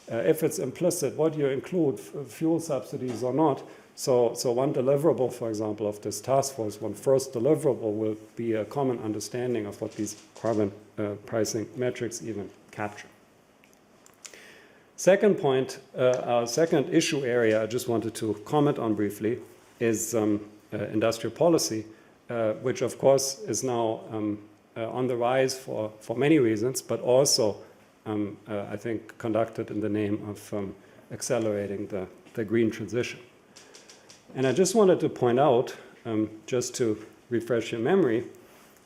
If it's implicit, what do you include, fuel subsidies or not? So one deliverable, for example, of this task force, one first deliverable will be a common understanding of what these carbon pricing metrics even capture. Second point, our second issue area I just wanted to comment on briefly is industrial policy, which of course is now on the rise for many reasons, but also I think conducted in the name of accelerating the green transition. And I just wanted to point out, just to refresh your memory,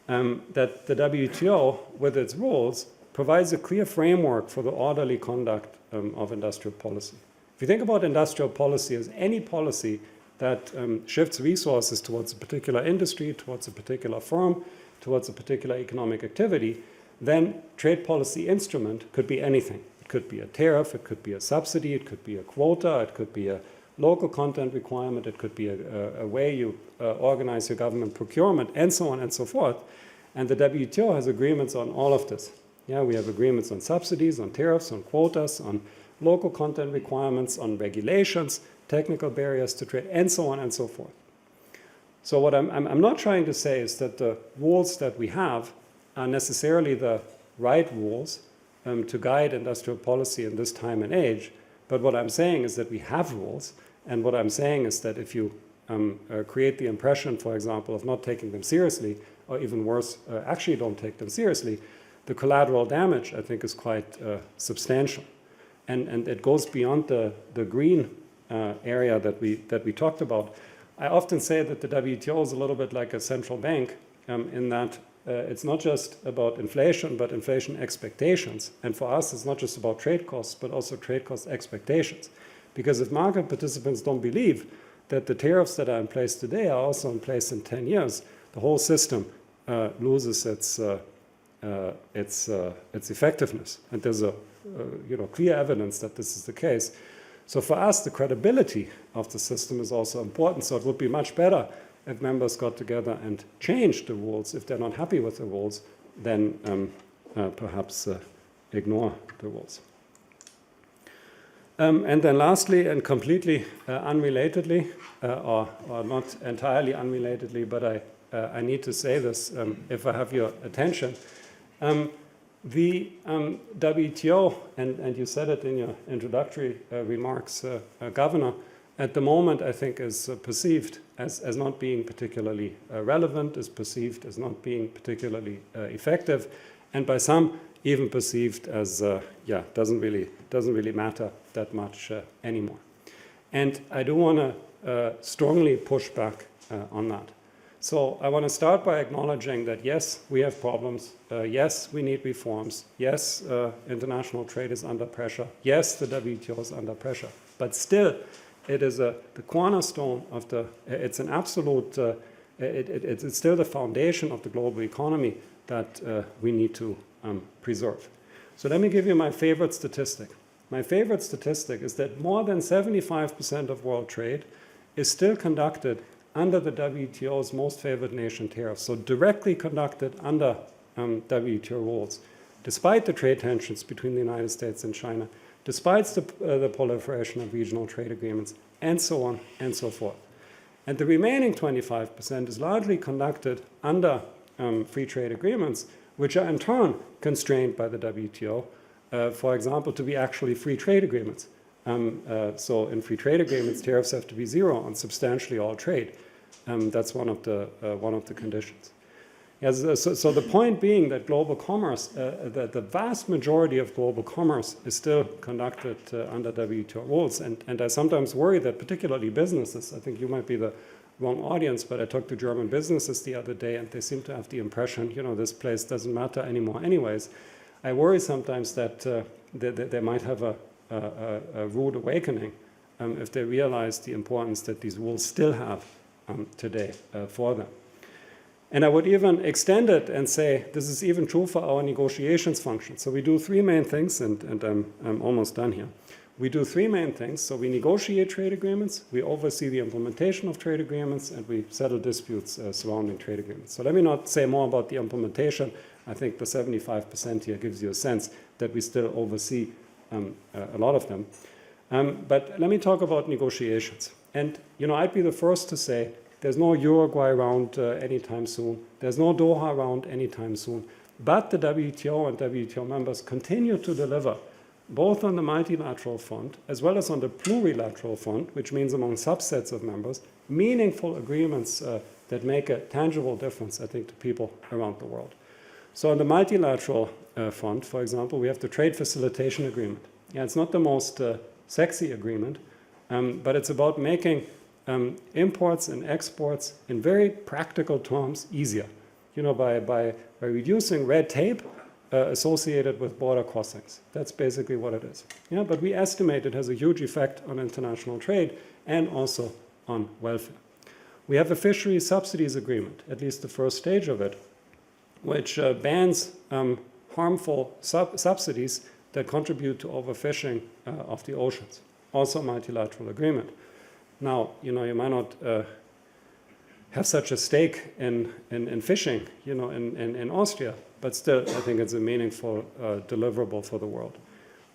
that the WTO, with its rules, provides a clear framework for the orderly conduct of industrial policy. If you think about industrial policy as any policy that shifts resources towards a particular industry, towards a particular firm, towards a particular economic activity, then trade policy instrument could be anything. It could be a tariff, it could be a subsidy, it could be a quota, it could be a local content requirement, it could be a way you organize your government procurement, and so on and so forth. And the WTO has agreements on all of this. Yeah, we have agreements on subsidies, on tariffs, on quotas, on local content requirements, on regulations, technical barriers to trade, and so on and so forth. So what I'm not trying to say is that the rules that we have are necessarily the right rules to guide industrial policy in this time and age. But what I'm saying is that we have rules. And what I'm saying is that if you create the impression, for example, of not taking them seriously, or even worse, actually don't take them seriously, the collateral damage, I think, is quite substantial. And it goes beyond the green area that we talked about. I often say that the WTO is a little bit like a central bank in that it's not just about inflation, but inflation expectations. And for us, it's not just about trade costs, but also trade cost expectations. Because if market participants don't believe that the tariffs that are in place today are also in place in 10 years, the whole system loses its effectiveness. And there's clear evidence that this is the case. So for us, the credibility of the system is also important. So it would be much better if members got together and changed the rules if they're not happy with the rules, than perhaps ignore the rules. And then lastly, and completely unrelatedly, or not entirely unrelatedly, but I need to say this if I have your attention. The WTO, and you said it in your introductory remarks, Governor, at the moment I think is perceived as not being particularly relevant, is perceived as not being particularly effective, and by some even perceived as doesn't really matter that much anymore. And I do want to strongly push back on that. So I want to start by acknowledging that yes, we have problems. Yes, we need reforms. Yes, international trade is under pressure. Yes, the WTO is under pressure. But still, it is the cornerstone of the. It's an absolute. It's still the foundation of the global economy that we need to preserve. So let me give you my favorite statistic. My favorite statistic is that more than 75% of world trade is still conducted under the WTO's most favored nation tariff, so directly conducted under WTO rules, despite the trade tensions between the United States and China, despite the proliferation of regional trade agreements, and so on and so forth. And the remaining 25% is largely conducted under free trade agreements, which are in turn constrained by the WTO, for example, to be actually free trade agreements. So in free trade agreements, tariffs have to be zero on substantially all trade. That's one of the conditions. Yes, so the point being that global commerce, the vast majority of global commerce is still conducted under WTO rules. And I sometimes worry that particularly businesses, I think you might be the wrong audience, but I talked to German businesses the other day and they seem to have the impression, this place doesn't matter anymore anyways. I worry sometimes that they might have a rude awakening if they realize the importance that these rules still have today for them. And I would even extend it and say this is even true for our negotiations function. So we do three main things, and I'm almost done here. we do three main things. So we negotiate trade agreements, we oversee the implementation of trade agreements, and we settle disputes surrounding trade agreements. So let me not say more about the implementation. I think the 75% here gives you a sense that we still oversee a lot of them. But let me talk about negotiations. And I'd be the first to say there's no Uruguay round anytime soon. There's no Doha round anytime soon. But the WTO and WTO members continue to deliver both on the multilateral front as well as on the plurilateral front, which means among subsets of members, meaningful agreements that make a tangible difference, I think, to people around the world. So on the multilateral front, for example, we have the Trade Facilitation Agreement. Yeah, it's not the most sexy agreement, but it's about making imports and exports in very practical terms easier, by reducing red tape associated with border crossings. That's basically what it is. Yeah, but we estimate it has a huge effect on international trade and also on welfare. We have a fisheries subsidies agreement, at least the first stage of it, which bans harmful subsidies that contribute to overfishing of the oceans. Also a multilateral agreement. Now, you might not have such a stake in fishing, in Austria, but still, I think it's a meaningful deliverable for the world.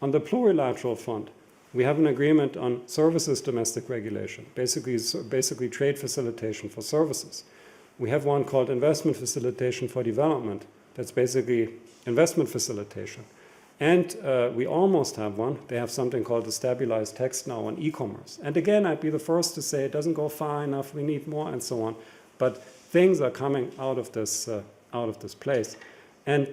On the plurilateral front, we have an agreement on services domestic regulation, basically trade facilitation for services. We have one called investment facilitation for development. That's basically investment facilitation. And we almost have one. They have something called the stabilized text now on e-commerce. And again, I'd be the first to say it doesn't go far enough, we need more, and so on. But things are coming out of this place. And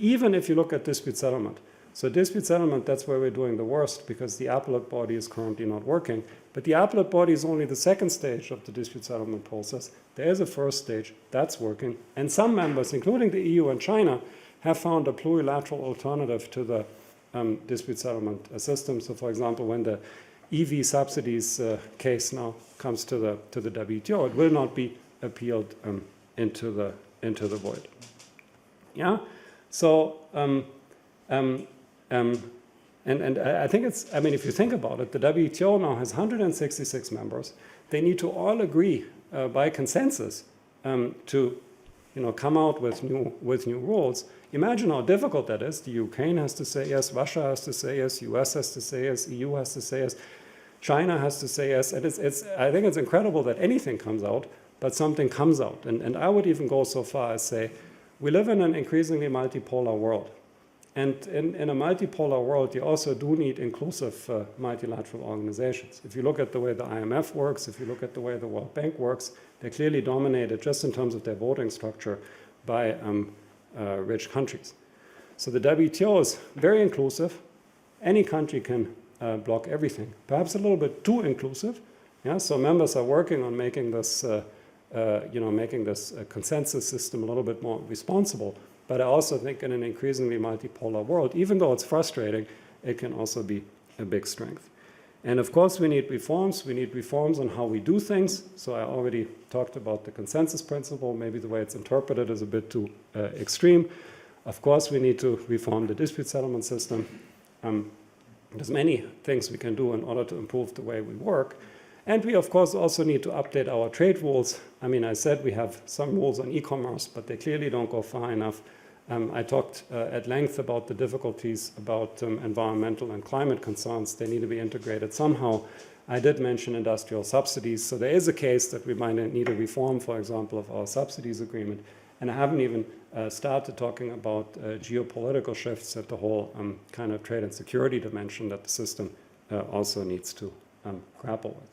even if you look at dispute settlement, so dispute settlement, that's where we're doing the worst because the appellate body is currently not working. But the appellate body is only the second stage of the dispute settlement process. There is a first stage, that's working. And some members, including the EU and China, have found a plurilateral alternative to the dispute settlement system. So for example, when the EV subsidies case now comes to the WTO, it will not be appealed into the void. Yeah, so and I think it's, if you think about it, the WTO now has 166 members. They need to all agree by consensus to come out with new rules. Imagine how difficult that is. The Ukraine has to say yes, Russia has to say yes, US has to say yes, EU has to say yes, China has to say yes. And I think it's incredible that anything comes out, but something comes out. And I would even go so far as say, we live in an increasingly multipolar world. And in a multipolar world, you also do need inclusive multilateral organizations. If you look at the way the IMF works, if you look at the way the World Bank works, they're clearly dominated just in terms of their voting structure by rich countries. So the WTO is very inclusive. Any country can block everything. Perhaps a little bit too inclusive. Yeah, so members are working on making this, consensus system a little bit more responsible. But I also think in an increasingly multipolar world, even though it's frustrating, it can also be a big strength. And of course, we need reforms. We need reforms on how we do things. So I already talked about the consensus principle. Maybe the way it's interpreted is a bit too extreme. Of course, we need to reform the dispute settlement system. There's many things we can do in order to improve the way we work. And we, of course, also need to update our trade rules. I said we have some rules on e-commerce, but they clearly don't go far enough. I talked at length about the difficulties about environmental and climate concerns. They need to be integrated somehow. I did mention industrial subsidies. So there is a case that we might need a reform, for example, of our subsidies agreement. And I haven't even started talking about geopolitical shifts at the whole kind of trade and security dimension that the system also needs to grapple with.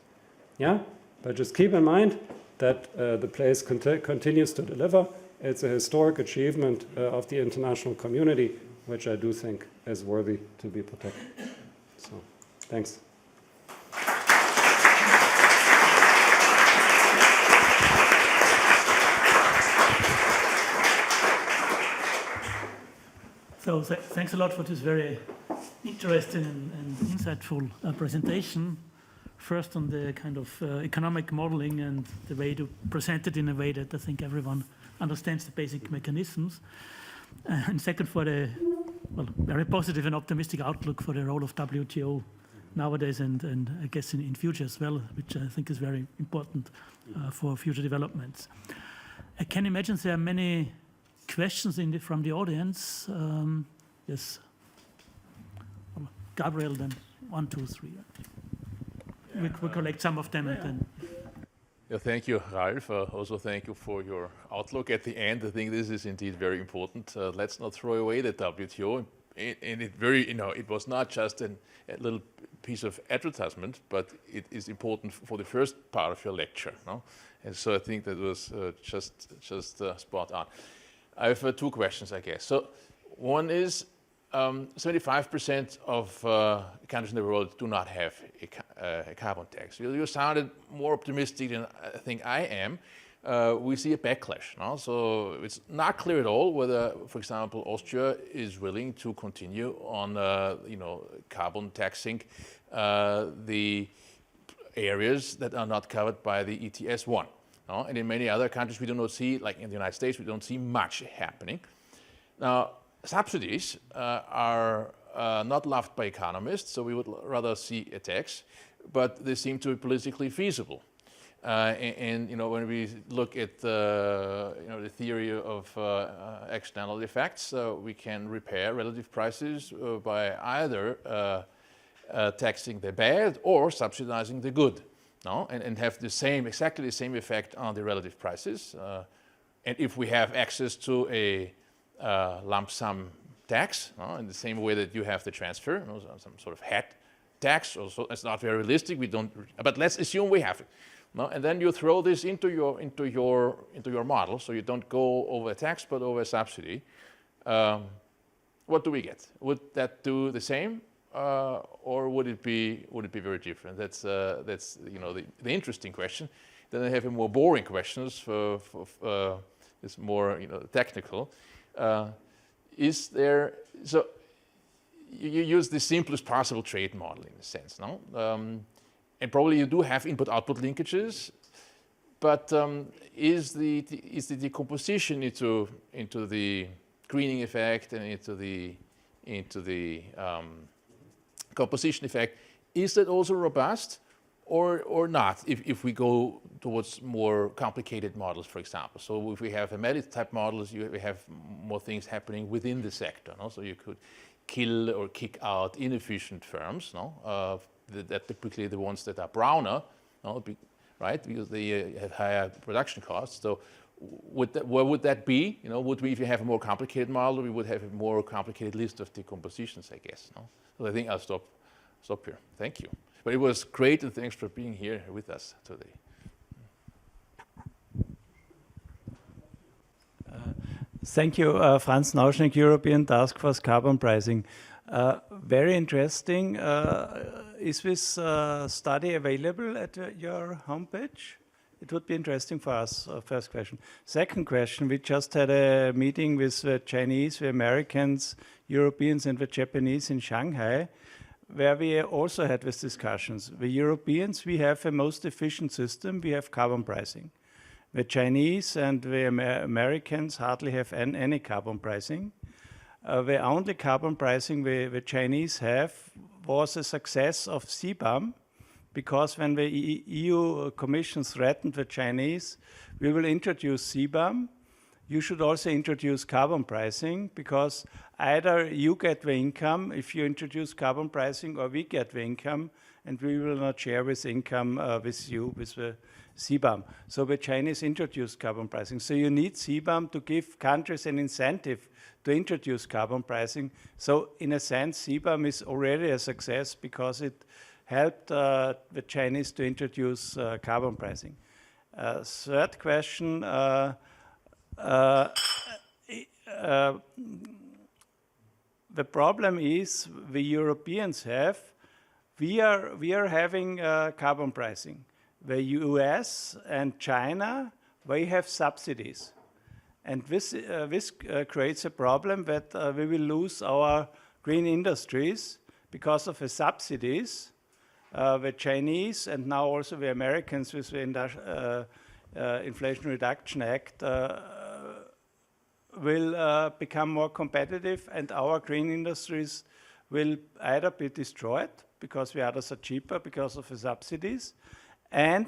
Yeah, but just keep in mind that the place continues to deliver. It's a historic achievement of the international community, which I do think is worthy to be protected. So, thanks. So thanks a lot for this very interesting and insightful presentation. First on the kind of economic modeling and the way to present it in a way that I think everyone understands the basic mechanisms. And second for the very positive and optimistic outlook for the role of WTO nowadays and I guess in future as well, which I think is very important for future developments. I can imagine there are many questions from the audience. Yes. Gabriel, then 1, 2, 3. We collect some of them and then. Yeah, thank you, Ralph. Also, thank you for your outlook at the end. I think this is indeed very important. Let's not throw away the WTO. And it was not just a little piece of advertisement, but it is important for the first part of your lecture. No? And so I think that was just spot on. I have 2 questions, I guess. So one is 75% of countries in the world do not have a carbon tax. You sounded more optimistic than I think I am. We see a backlash. No? So it's not clear at all whether, for example, Austria is willing to continue on, carbon taxing the areas that are not covered by the ETS1. No? And in many other countries, we do not see, like in the United States, we don't see much happening. Now, subsidies are not loved by economists, so we would rather see a tax, but they seem to be politically feasible. And when we look at the theory of external effects, we can repair relative prices by either taxing the bad or subsidizing the good, no? And have exactly the same effect on the relative prices. And if we have access to a lump sum tax, in the same way that you have the transfer, some sort of hat tax. Also, it's not very realistic. But let's assume we have it. No? And then you throw this into your model, so you don't go over a tax but over a subsidy. What do we get? Would that do the same, or would it be very different? That's the interesting question. Then I have a more boring questions for it's more technical. So you use the simplest possible trade model in a sense, no? And probably you do have input-output linkages, but is the decomposition into the greening effect and into the composition effect, is that also robust or not if we go towards more complicated models, for example? So if we have embedded type models, we have more things happening within the sector. No? So you could kill or kick out inefficient firms, no? That typically the ones that are browner, no? Right? Because they have higher production costs. So where would that be? Would we, if you have a more complicated model, we would have a more complicated list of decompositions, I guess. No? So I think I'll stop here. Thank you. But it was great, and thanks for being here with us today. Thank you, Franz Nauschnick, European Task Force Carbon Pricing. Very interesting. Is this study available at your homepage? It would be interesting for us, first question. Second question, we just had a meeting with the Chinese, the Americans, Europeans, and the Japanese in Shanghai, where we also had these discussions. The Europeans, we have a most efficient system, we have carbon pricing. The Chinese and the Americans hardly have any carbon pricing. The only carbon pricing the Chinese have was a success of CBAM, because when the EU Commission threatened the Chinese, we will introduce CBAM, you should also introduce carbon pricing, because either you get the income if you introduce carbon pricing, or we get the income, and we will not share this income with you, with the CBAM. So the Chinese introduced carbon pricing. So you need CBAM to give countries an incentive to introduce carbon pricing. So in a sense, CBAM is already a success because it helped the Chinese to introduce carbon pricing. Third question, the problem is the Europeans have, we are having carbon pricing. The US and China, they have subsidies. And this creates a problem that we will lose our green industries because of the subsidies. The Chinese and now also the Americans with the Inflation Reduction Act will become more competitive, and our green industries will either be destroyed because the others are cheaper because of the subsidies, and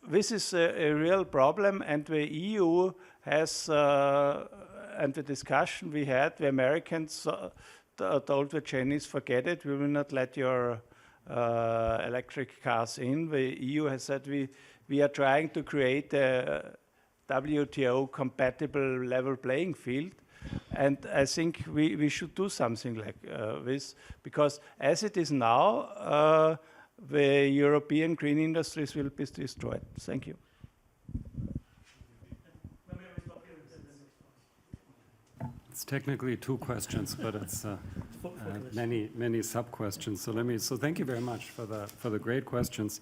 this is a real problem, and the EU has, and the discussion we had, the Americans told the Chinese, forget it, we will not let your electric cars in. The EU has said we are trying to create a WTO compatible level playing field. And I think we should do something like this, because as it is now, the European green industries will be destroyed. Thank you. It's technically 2 questions, but it's many sub-questions. So thank you very much for the great questions.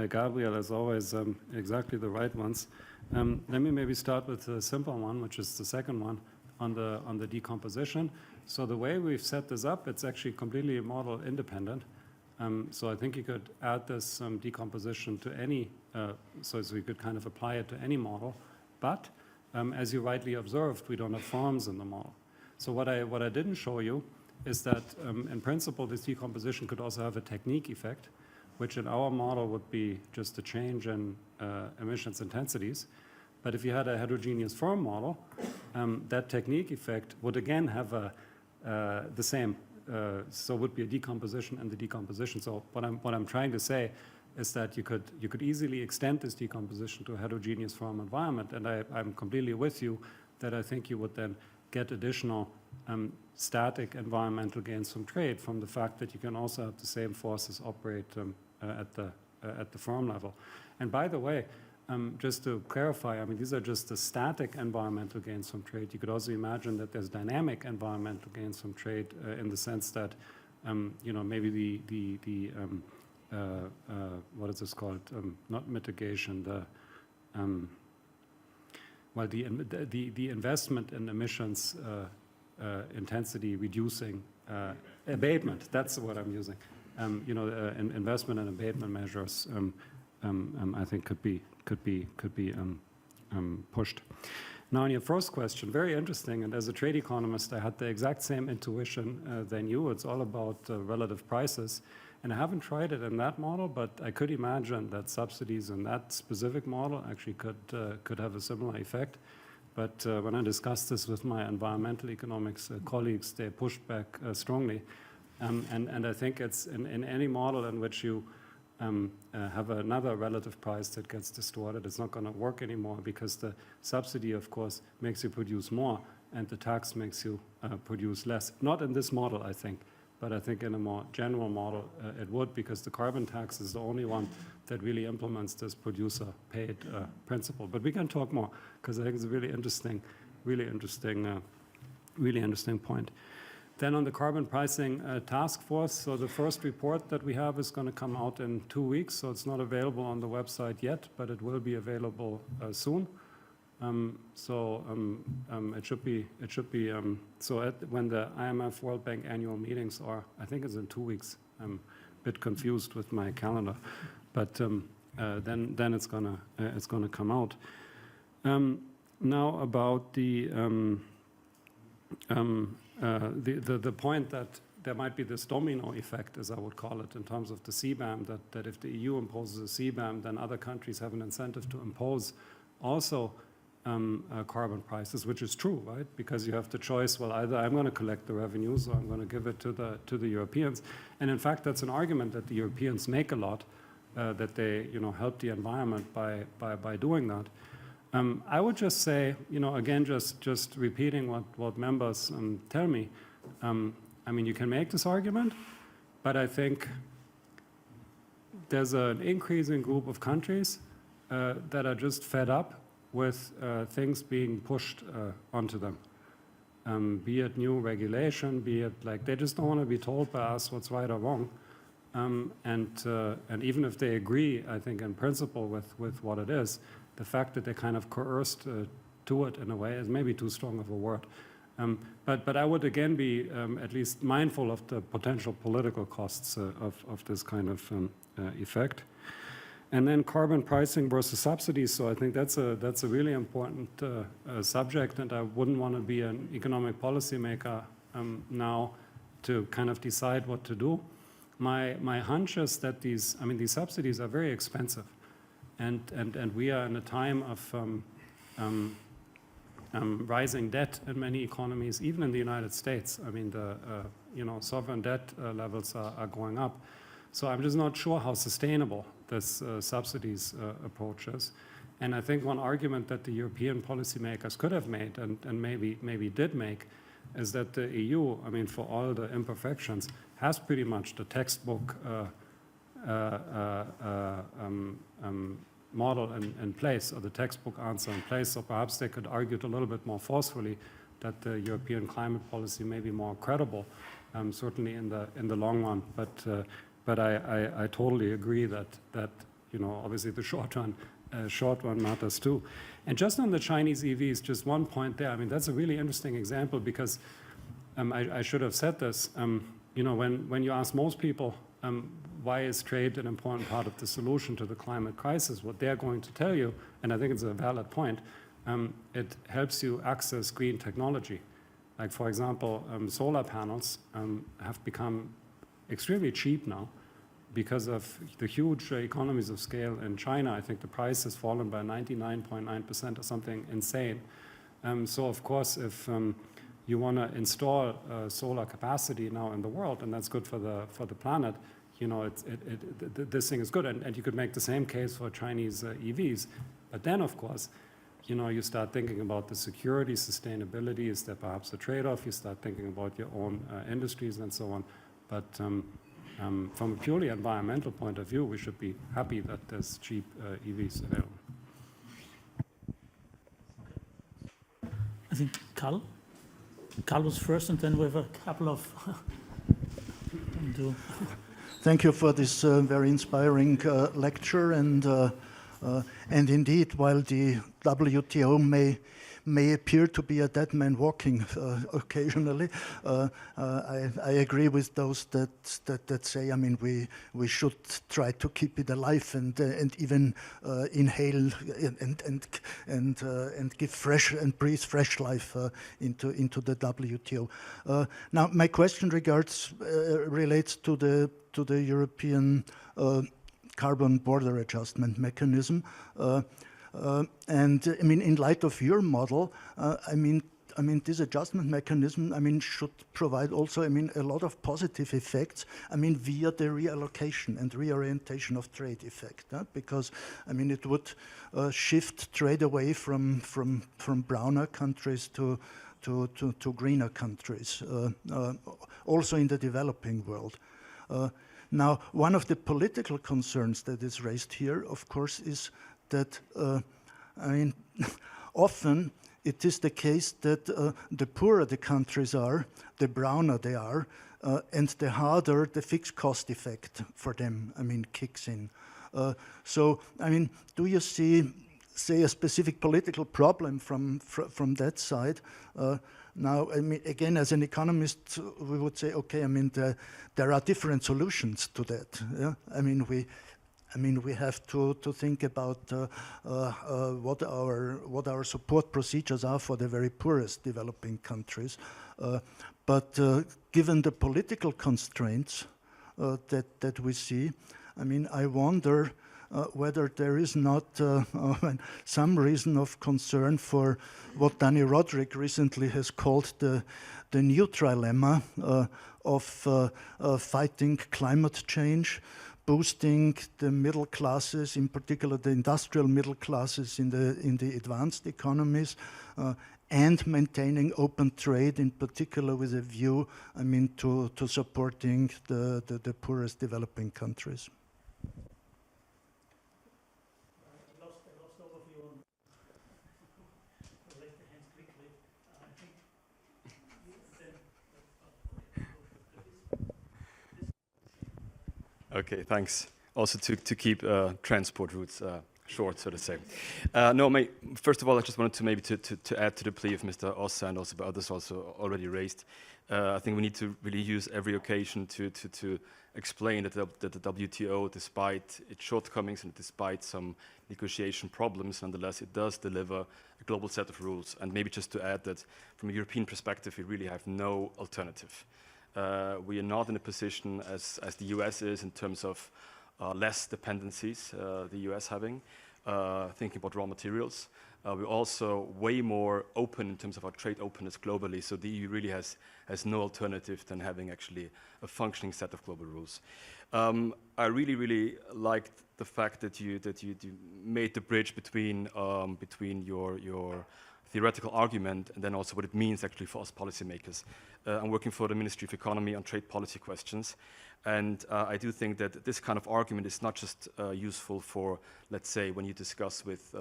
Gabriel, as always, exactly the right ones. Let me maybe start with the simple one, which is the second one on the decomposition. So the way we've set this up, it's actually completely model independent. So I think you could add this decomposition to any, so we could kind of apply it to any model. But as you rightly observed, we don't have forms in the model. So what I didn't show you is that in principle, this decomposition could also have a technique effect, which in our model would be just a change in emissions intensities. But if you had a heterogeneous form model, that technique effect would again have the same, so would be a decomposition and the decomposition. So what I'm trying to say is that you could easily extend this decomposition to a heterogeneous form environment, and I'm completely with you that I think you would then get additional static environmental gains from trade from the fact that you can also have the same forces operate at the firm level. And by the way, just to clarify, I mean, these are just the static environmental gains from trade. You could also imagine that there's dynamic environmental gains from trade in the sense that, you know, maybe the what is this called? Not mitigation, well, the investment in emissions intensity reducing abatement. That's what I'm using. You know, investment and abatement measures, I think could be pushed. Now, on your first question, very interesting. And as a trade economist, I had the exact same intuition than you. It's all about relative prices. And I haven't tried it in that model, but I could imagine that subsidies in that specific model actually could have a similar effect. But when I discussed this with my environmental economics colleagues, they pushed back strongly. And I think it's in any model in which you have another relative price that gets distorted, it's not going to work anymore, because the subsidy, of course, makes you produce more, and the tax makes you produce less. Not in this model, I think. But I think in a more general model, it would, because the carbon tax is the only one that really implements this producer-paid principle. But we can talk more, because I think it's a really interesting point. Then on the carbon pricing task force, so the first report that we have is going to come out in 2 weeks. So it's not available on the website yet, but it will be available soon. It should be so when the IMF World Bank annual meetings are, I think it's in 2 weeks. I'm a bit confused with my calendar, but then it's gonna come out. Now about the point that there might be this domino effect, as I would call it, in terms of the CBAM, that if the EU imposes a CBAM, then other countries have an incentive to impose also carbon prices, which is true, right? Because you have the choice, well, either I'm going to collect the revenues or I'm going to give it to the Europeans. And in fact, that's an argument that the Europeans make a lot, that they, you know, help the environment by doing that. I would just say, you know, again, just repeating what members tell me, I mean, you can make this argument, but I think there's an increasing group of countries that are just fed up with things being pushed onto them, be it new regulation, be it like they just don't want to be told by us what's right or wrong, and even if they agree, I think in principle with what it is, the fact that they're kind of coerced to it in a way is maybe too strong of a word. But I would again be at least mindful of the potential political costs of this kind of effect. And then carbon pricing versus subsidies. So I think that's a really important subject, and I wouldn't want to be an economic policymaker now to kind of decide what to do. My hunch is that these subsidies are very expensive, and we are in a time of rising debt in many economies, even in the United States. I mean, the sovereign debt levels are going up. So I'm just not sure how sustainable this subsidies approach is. And I think one argument that the European policymakers could have made, and maybe did make, is that the EU, I mean, for all the imperfections, has pretty much the textbook model in place, or the textbook answer in place. So perhaps they could argue it a little bit more forcefully that the European climate policy may be more credible, certainly in the long run. But I totally agree that obviously the short run matters too. And just on the Chinese EVs, just one point there. I mean, that's a really interesting example, because I should have said this. When you ask most people why is trade an important part of the solution to the climate crisis, what they're going to tell you, and I think it's a valid point, it helps you access green technology. Like, for example, solar panels have become extremely cheap now because of the huge economies of scale in China. I think the price has fallen by 99.9% or something insane. So of course, if you want to install solar capacity now in the world, and that's good for the planet, this thing is good. And you could make the same case for Chinese EVs. But then, of course, you start thinking about the security, sustainability. Is there perhaps a trade-off? You start thinking about your own industries and so on. But from a purely environmental point of view, we should be happy that there's cheap EVs available. I think Carl was first, and then we have a couple of... Thank you for this very inspiring lecture. And indeed, while the WTO may appear to be a dead man walking occasionally, I agree with those that say, I mean, we should try to keep it alive and even inhale and give fresh and breathe fresh life into the WTO. Now, my question relates to the European carbon border adjustment mechanism. And I mean, in light of your model, I mean, this adjustment mechanism, I mean, should provide also, I mean, a lot of positive effects, I mean, via the reallocation and reorientation of trade effect, because, I mean, it would shift trade away from browner countries to greener countries, also in the developing world. Now, one of the political concerns that is raised here, of course, is that, I mean, often it is the case that the poorer the countries are, the browner they are, and the harder the fixed cost effect for them, I mean, kicks in. So, I mean, do you see, say, a specific political problem from that side? Now, I mean, again, as an economist, we would say, okay, I mean, there are different solutions to that. Yeah? I mean, we have to think about what our support procedures are for the very poorest developing countries. But given the political constraints that we see, I mean, I wonder whether there is not some reason of concern for what Danny Roderick recently has called the new trilemma of fighting climate change, boosting the middle classes, in particular the industrial middle classes in the advanced economies, and maintaining open trade, in particular with a view, I mean, to supporting the poorest developing countries. Okay, thanks. Also to keep transport routes short, so to say. First of all, I just wanted to maybe to add to the plea of Mr. Ossa and also others also already raised. I think we need to really use every occasion to explain that the WTO, despite its shortcomings and despite some negotiation problems, nonetheless, it does deliver a global set of rules. And maybe just to add that from a European perspective, we really have no alternative. We are not in a position as the US is in terms of less dependencies, the US having, thinking about raw materials. We're also way more open in terms of our trade openness globally, so the EU really has no alternative than having actually a functioning set of global rules. I really liked the fact that you made the bridge between your theoretical argument and then also what it means actually for us policymakers. I'm working for the Ministry of Economy on trade policy questions, and I do think that this kind of argument is not just useful for, let's say, when you discuss with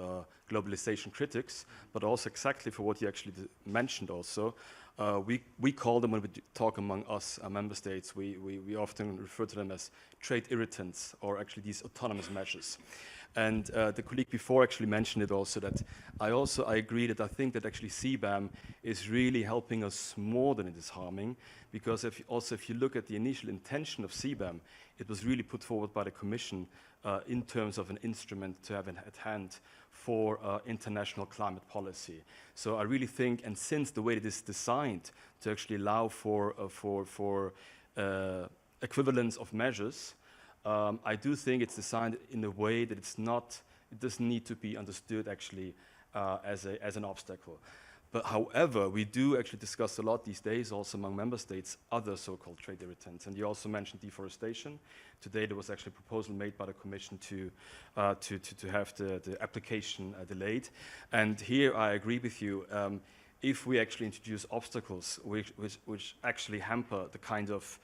globalization critics, but also exactly for what you actually mentioned also. We call them, when we talk among us, member states, we often refer to them as trade irritants, or actually these autonomous measures. And the colleague before actually mentioned it also, that I agree that I think that actually CBAM is really helping us more than it is harming, because if you look at the initial intention of CBAM, it was really put forward by the Commission in terms of an instrument to have at hand for international climate policy. So I really think, and since the way it is designed to actually allow for equivalence of measures, I do think it's designed in a way that it doesn't need to be understood actually as an obstacle. But however, we do actually discuss a lot these days, also among member states, other so-called trade irritants. And you also mentioned deforestation. Today there was actually a proposal made by the Commission to have the application delayed. And here I agree with you. If we actually introduce obstacles which actually hamper the kind of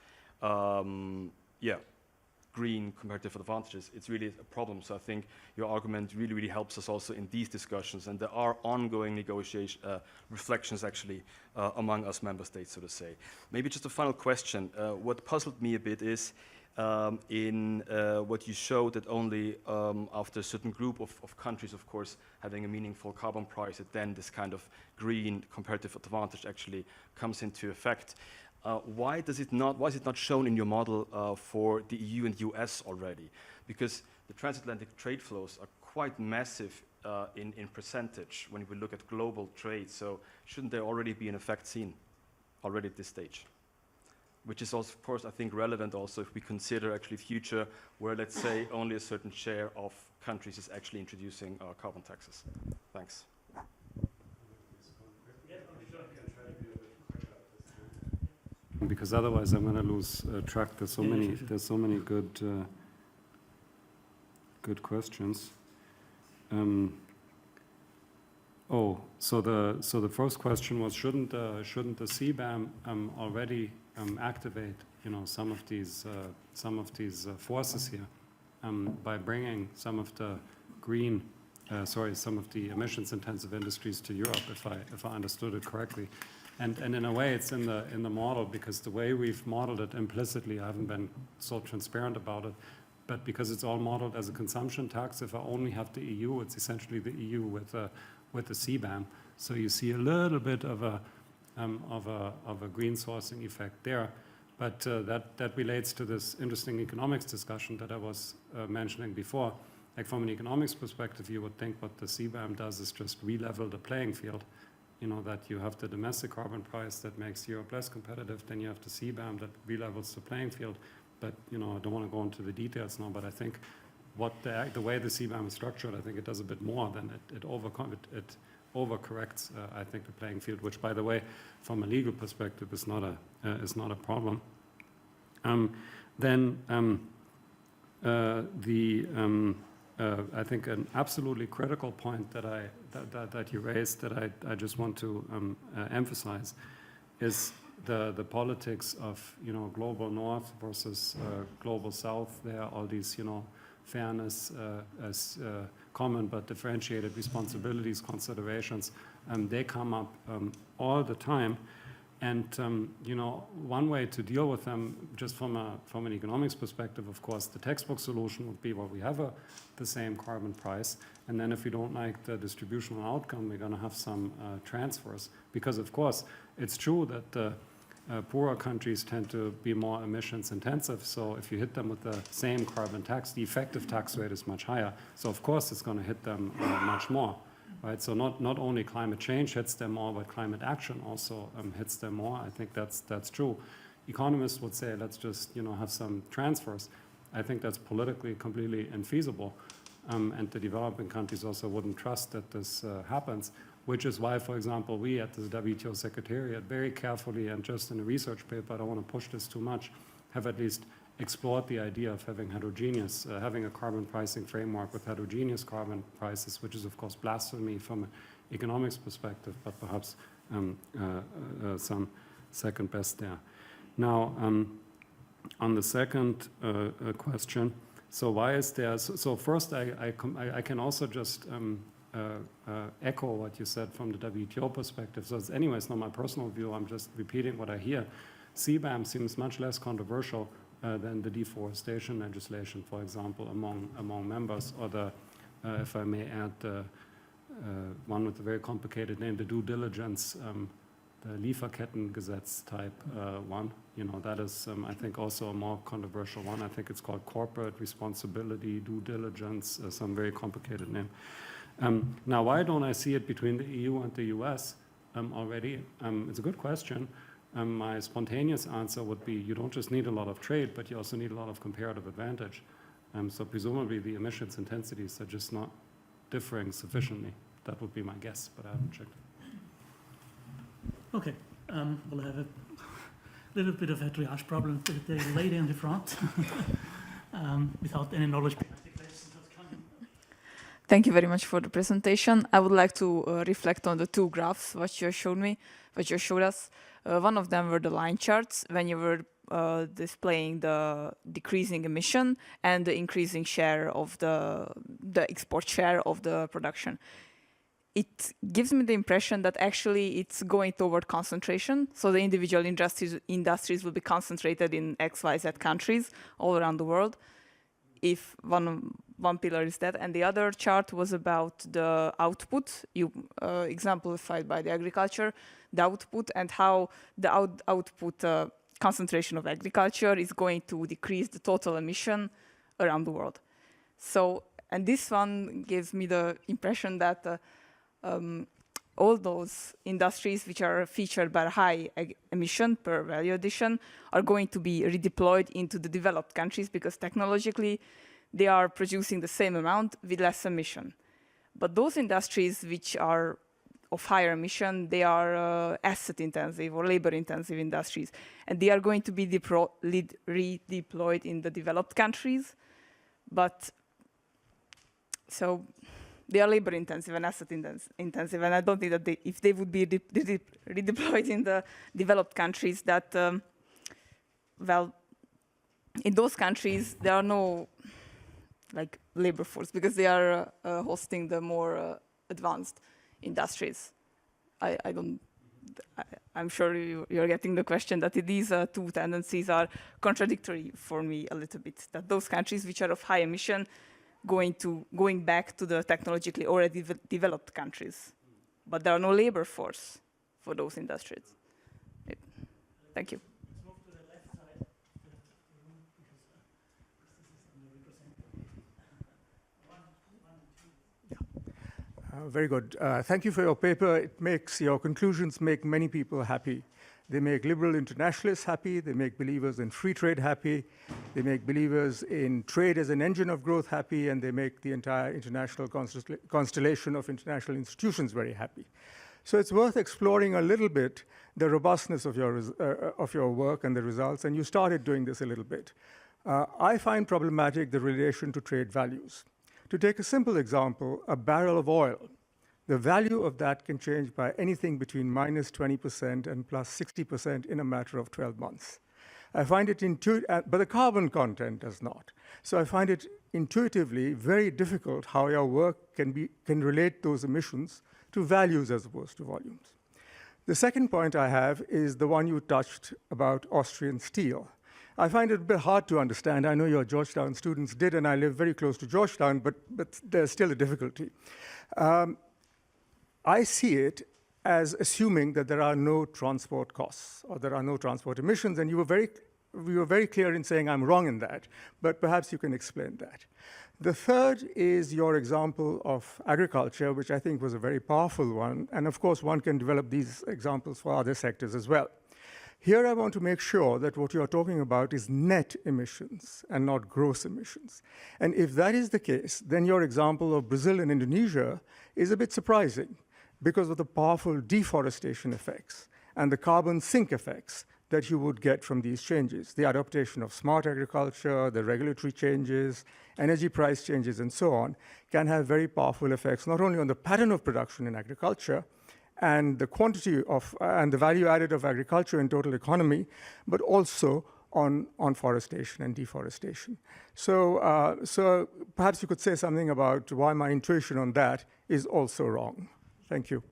green comparative advantages, it's really a problem. So I think your argument really helps us also in these discussions, and there are ongoing negotiation reflections actually among us member states, so to say. Maybe just a final question. What puzzled me a bit is in what you showed, that only after a certain group of countries, of course, having a meaningful carbon price, that then this kind of green comparative advantage actually comes into effect. Why is it not shown in your model for the EU and US already? Because the transatlantic trade flows are quite massive in percentage when we look at global trade. So shouldn't there already be an effect seen already at this stage? Which is also, of course, I think relevant also if we consider actually future where, let's say, only a certain share of countries is actually introducing carbon taxes. Thanks. Because otherwise I'm going to lose track. There's so many good questions. So the first question was, shouldn't the CBAM already activate some of these forces here by bringing some of the some of the emissions intensive industries to Europe, if I understood it correctly. And in a way, it's in the model, because the way we've modeled it implicitly, I haven't been so transparent about it, but because it's all modeled as a consumption tax, if I only have the EU, it's essentially the EU with the CBAM. So you see a little bit of a green sourcing effect there, but that relates to this interesting economics discussion that I was mentioning before. Like from an economics perspective, you would think what the CBAM does is just re-level the playing field. That you have the domestic carbon price that makes Europe less competitive, then you have the CBAM that re-levels the playing field. But, I don't want to go into the details now, but I think the way the CBAM is structured, I think it does a bit more than it overcorrects, I think, the playing field, which, by the way, from a legal perspective is not a problem. I think an absolutely critical point that you raised that I just want to emphasize is the politics of global north versus global south. There are all these fairness as common but differentiated responsibilities considerations. They come up all the time, And you know, one way to deal with them, just from an economics perspective, of course, the textbook solution would be, well, we have the same carbon price, and then if we don't like the distributional outcome, we're going to have some transfers. Because of course, it's true that poorer countries tend to be more emissions intensive. So if you hit them with the same carbon tax, the effective tax rate is much higher. So of course, it's going to hit them much more. Right, so not only climate change hits them more, but climate action also hits them more. I think that's true. Economists would say, let's just have some transfers. I think that's politically completely infeasible, and the developing countries also wouldn't trust that this happens. Which is why, for example, we at the WTO Secretariat very carefully and just in a research paper, I don't want to push this too much, have at least explored the idea of having heterogeneous, having a carbon pricing framework with heterogeneous carbon prices, which is of course blasphemy from an economics perspective, but perhaps some second best there. Now, on the second question, so why is there, so first I can also just echo what you said from the WTO perspective. So it's anyways not my personal view, I'm just repeating what I hear. CBAM seems much less controversial than the deforestation legislation, for example, among members, or the, if I may add, one with a very complicated name, the due diligence, the Lieferkettengesetz type one. That is, I think, also a more controversial one. I think it's called corporate responsibility, due diligence, some very complicated name. Now, why don't I see it between the EU and the US already? It's a good question. My spontaneous answer would be you don't just need a lot of trade, but you also need a lot of comparative advantage. So presumably the emissions intensities are just not differing sufficiently. That would be my guess, but I haven't checked. Okay, we'll have a little bit of a triage problem with the lady in the front without any knowledge behind the question. Thank you very much for the presentation. I would like to reflect on the two graphs what you showed us. One of them were the line charts when you were displaying the decreasing emission and the increasing share of the export share of the production. It gives me the impression that actually it's going toward concentration. So the individual industries will be concentrated in XYZ countries all around the world. If one pillar is that, and the other chart was about the output, you exemplified by the agriculture, the output, and how the output concentration of agriculture is going to decrease the total emission around the world. So, and this one gives me the impression that all those industries which are featured by high emission per value addition are going to be redeployed into the developed countries because technologically they are producing the same amount with less emission. But those industries which are of higher emission, they are asset-intensive or labor-intensive industries, and they are going to be redeployed in the developed countries. But so they are labor-intensive and asset-intensive, and I don't think that if they would be redeployed in the developed countries, that well, in those countries there are no like labor force because they are hosting the more advanced industries. I'm sure you're getting the question that these two tendencies are contradictory for me a little bit. That those countries which are of high emission going back to the technologically already developed countries, but there are no labor force for those industries. Thank you. Very good. Thank you for your paper. Your conclusions make many people happy. They make liberal internationalists happy. They make believers in free trade happy. They make believers in trade as an engine of growth happy, and they make the entire international constellation of international institutions very happy. So it's worth exploring a little bit the robustness of your work and the results, and you started doing this a little bit. I find problematic the relation to trade values. To take a simple example, a barrel of oil, the value of that can change by anything between minus 20% and plus 60% in a matter of 12 months. I find it intuitive, but the carbon content does not. So I find it intuitively very difficult how your work can relate those emissions to values as opposed to volumes. The second point I have is the one you touched about Austrian steel. I find it a bit hard to understand. I know your Georgetown students did, and I live very close to Georgetown, but there's still a difficulty. I see it as assuming that there are no transport costs or there are no transport emissions, and you were very clear in saying I'm wrong in that, but perhaps you can explain that. The third is your example of agriculture, which I think was a very powerful one, and of course one can develop these examples for other sectors as well. Here I want to make sure that what you're talking about is net emissions and not gross emissions. And if that is the case, then your example of Brazil and Indonesia is a bit surprising because of the powerful deforestation effects and the carbon sink effects that you would get from these changes. The adaptation of smart agriculture, the regulatory changes, energy price changes, and so on, can have very powerful effects, not only on the pattern of production in agriculture and the quantity of, and the value added of agriculture in total economy, but also on forestation and deforestation. So perhaps you could say something about why my intuition on that is also wrong. Thank you.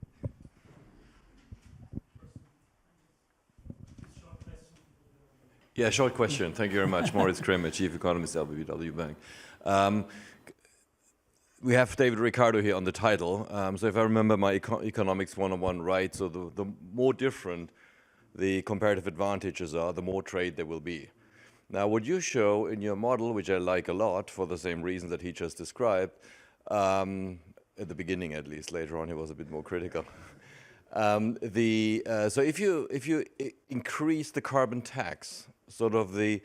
Yeah, short question. Thank you very much. Moritz Kremer, Chief Economist, LBBW Bank. We have David Ricardo here on the title. So if I remember my Economics 101 right, so the more different the comparative advantages are, the more trade there will be. Now, what you show in your model, which I like a lot for the same reason that he just described, at the beginning at least, later on he was a bit more critical. So if you increase the carbon tax, sort of the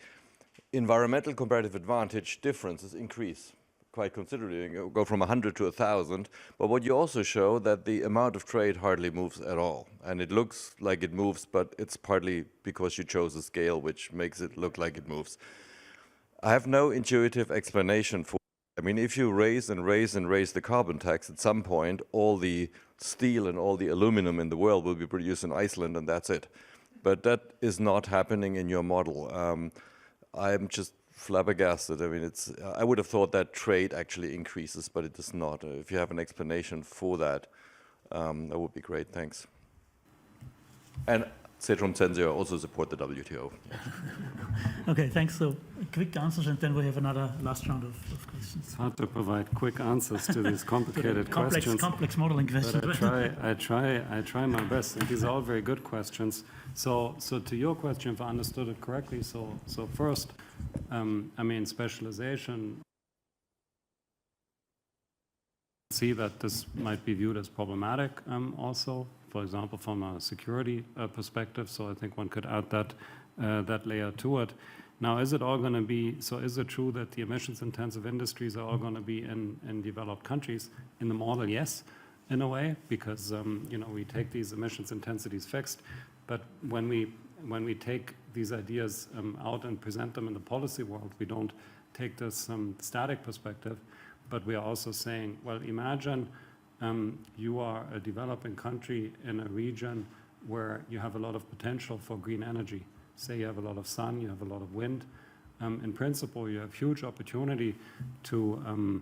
environmental comparative advantage differences increase quite considerably. You go from 100 to 1,000. But what you also show that the amount of trade hardly moves at all. And it looks like it moves, but it's partly because you chose a scale which makes it look like it moves. I have no intuitive explanation for. I mean, if you raise and raise and raise the carbon tax, at some point, all the steel and all the aluminum in the world will be produced in Iceland, and that's it. But that is not happening in your model. I'm just flabbergasted. I mean, I would have thought that trade actually increases, but it does not. If you have an explanation for that, that would be great. Thanks. And Cetrum Censor also support the WTO. Okay, thanks. So quick answers, and then we have another last round of questions. It's hard to provide quick answers to these complicated questions. Complex modeling questions. But I try my best, and these are all very good questions. So to your question, if I understood it correctly, so first, I mean, specialization. See that this might be viewed as problematic also, for example, from a security perspective. So I think one could add that layer to it. Now, is it all going to be, so is it true that the emissions-intensive industries are all going to be in developed countries? In the model, yes, in a way, because you know, we take these emissions intensities fixed, but when we take these ideas out and present them in the policy world, we don't take this static perspective, but we are also saying, well, imagine you are a developing country in a region where you have a lot of potential for green energy. Say you have a lot of sun, you have a lot of wind. In principle, you have huge opportunity to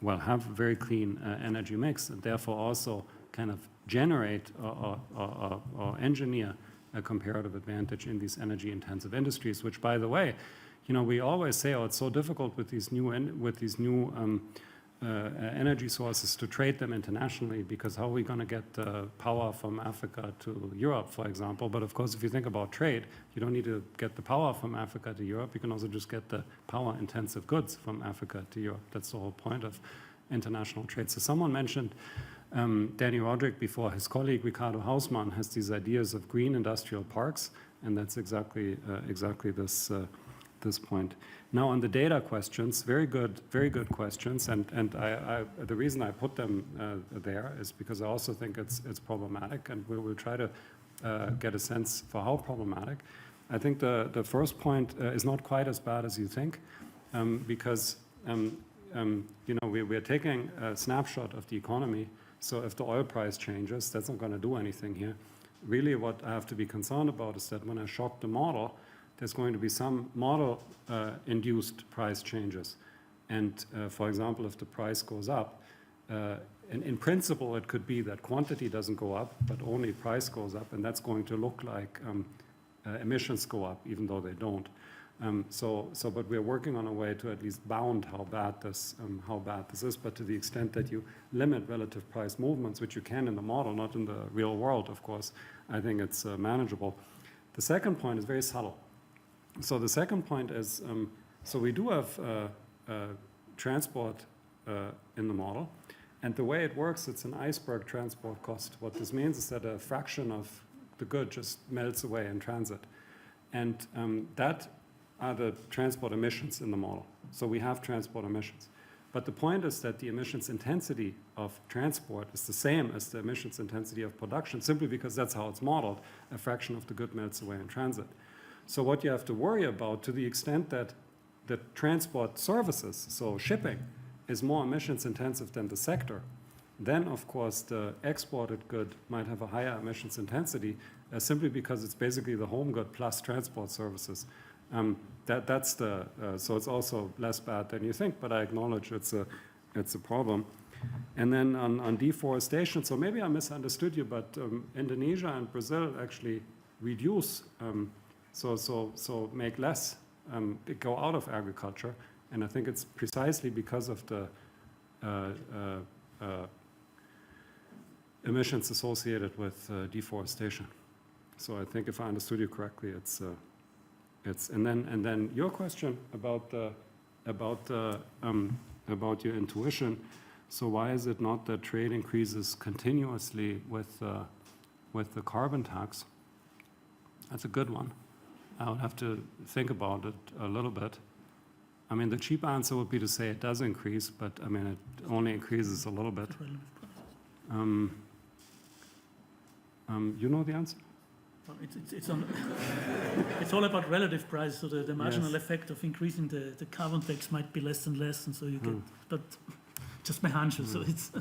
well, have a very clean energy mix, and therefore also kind of generate or engineer a comparative advantage in these energy-intensive industries, which, by the way, you know, we always say, oh, it's so difficult with these new energy sources to trade them internationally, because how are we going to get power from Africa to Europe, for example? But of course, if you think about trade, you don't need to get the power from Africa to Europe. You can also just get the power-intensive goods from Africa to Europe. That's the whole point of international trade. So someone mentioned Danny Roderick before. His colleague Ricardo Hausmann has these ideas of green industrial parks, and that's exactly this point. Now on the data questions, very good questions, and the reason I put them there is because I also think it's problematic, and we'll try to get a sense for how problematic. I think the first point is not quite as bad as you think, because you know, we're taking a snapshot of the economy. So if the oil price changes, that's not going to do anything here. Really, what I have to be concerned about is that when I shock the model, there's going to be some model-induced price changes. And for example, if the price goes up, in principle, it could be that quantity doesn't go up, but only price goes up, and that's going to look like emissions go up, even though they don't. But we're working on a way to at least bound how bad this is. But to the extent that you limit relative price movements, which you can in the model, not in the real world, of course, I think it's manageable. The second point is very subtle. So the second point is, so we do have transport in the model. And the way it works, it's an iceberg transport cost. What this means is that a fraction of the good just melts away in transit. And that are the transport emissions in the model. So we have transport emissions. But the point is that the emissions intensity of transport is the same as the emissions intensity of production, simply because that's how it's modeled. A fraction of the good melts away in transit. So what you have to worry about, to the extent that the transport services, so shipping, is more emissions intensive than the sector, then of course the exported good might have a higher emissions intensity simply because it's basically the home good plus transport services. So it's also less bad than you think, but I acknowledge it's a problem. And then on deforestation, so maybe I misunderstood you, but Indonesia and Brazil actually reduce, so make less, go out of agriculture. And I think it's precisely because of the emissions associated with deforestation. So I think if I understood you correctly, it's and then your question about your intuition. So why is it not that trade increases continuously with the carbon tax? That's a good one. I would have to think about it a little bit. I mean, the cheap answer would be to say it does increase, but I mean, it only increases a little bit. You know the answer? Well, it's all about relative price, so the marginal effect of increasing the carbon tax might be less and less, and so you get, but just my hunch, so it's,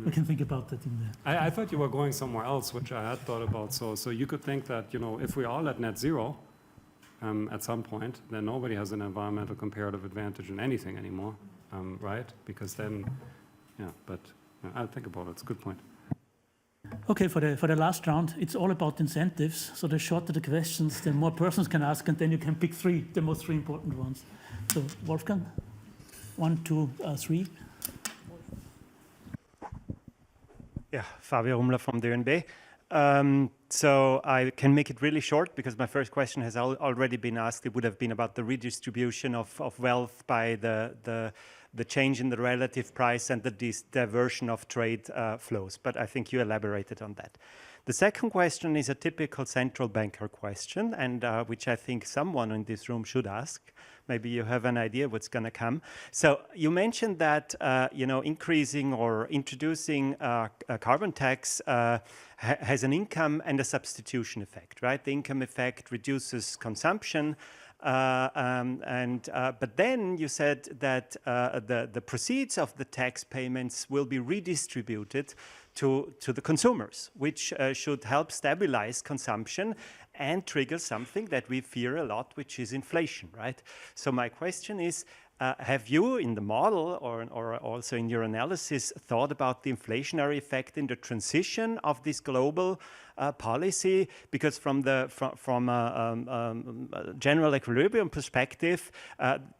we can think about that in there. I thought you were going somewhere else, which I had thought about. So you could think that, you know, if we all at net zero, at some point, then nobody has an environmental comparative advantage in anything anymore, right? Because then, but I'll think about it. It's a good point. Okay, for the last round, it's all about incentives. So the shorter the questions, the more persons can ask, and then you can pick the most three important ones. So Wolfgang, 1, 2, 3. Yeah, Fabio Rumler from the ÖNB. So I can make it really short because my first question has already been asked. It would have been about the redistribution of wealth by the change in the relative price and the diversion of trade flows. But I think you elaborated on that. The second question is a typical central banker question, and which I think someone in this room should ask. Maybe you have an idea what's going to come. So you mentioned that increasing or introducing a carbon tax has an income and a substitution effect, right? The income effect reduces consumption, but then you said that the proceeds of the tax payments will be redistributed to the consumers, which should help stabilize consumption and trigger something that we fear a lot, which is inflation, right? So my question is, have you in the model or also in your analysis thought about the inflationary effect in the transition of this global policy? Because from a general equilibrium perspective,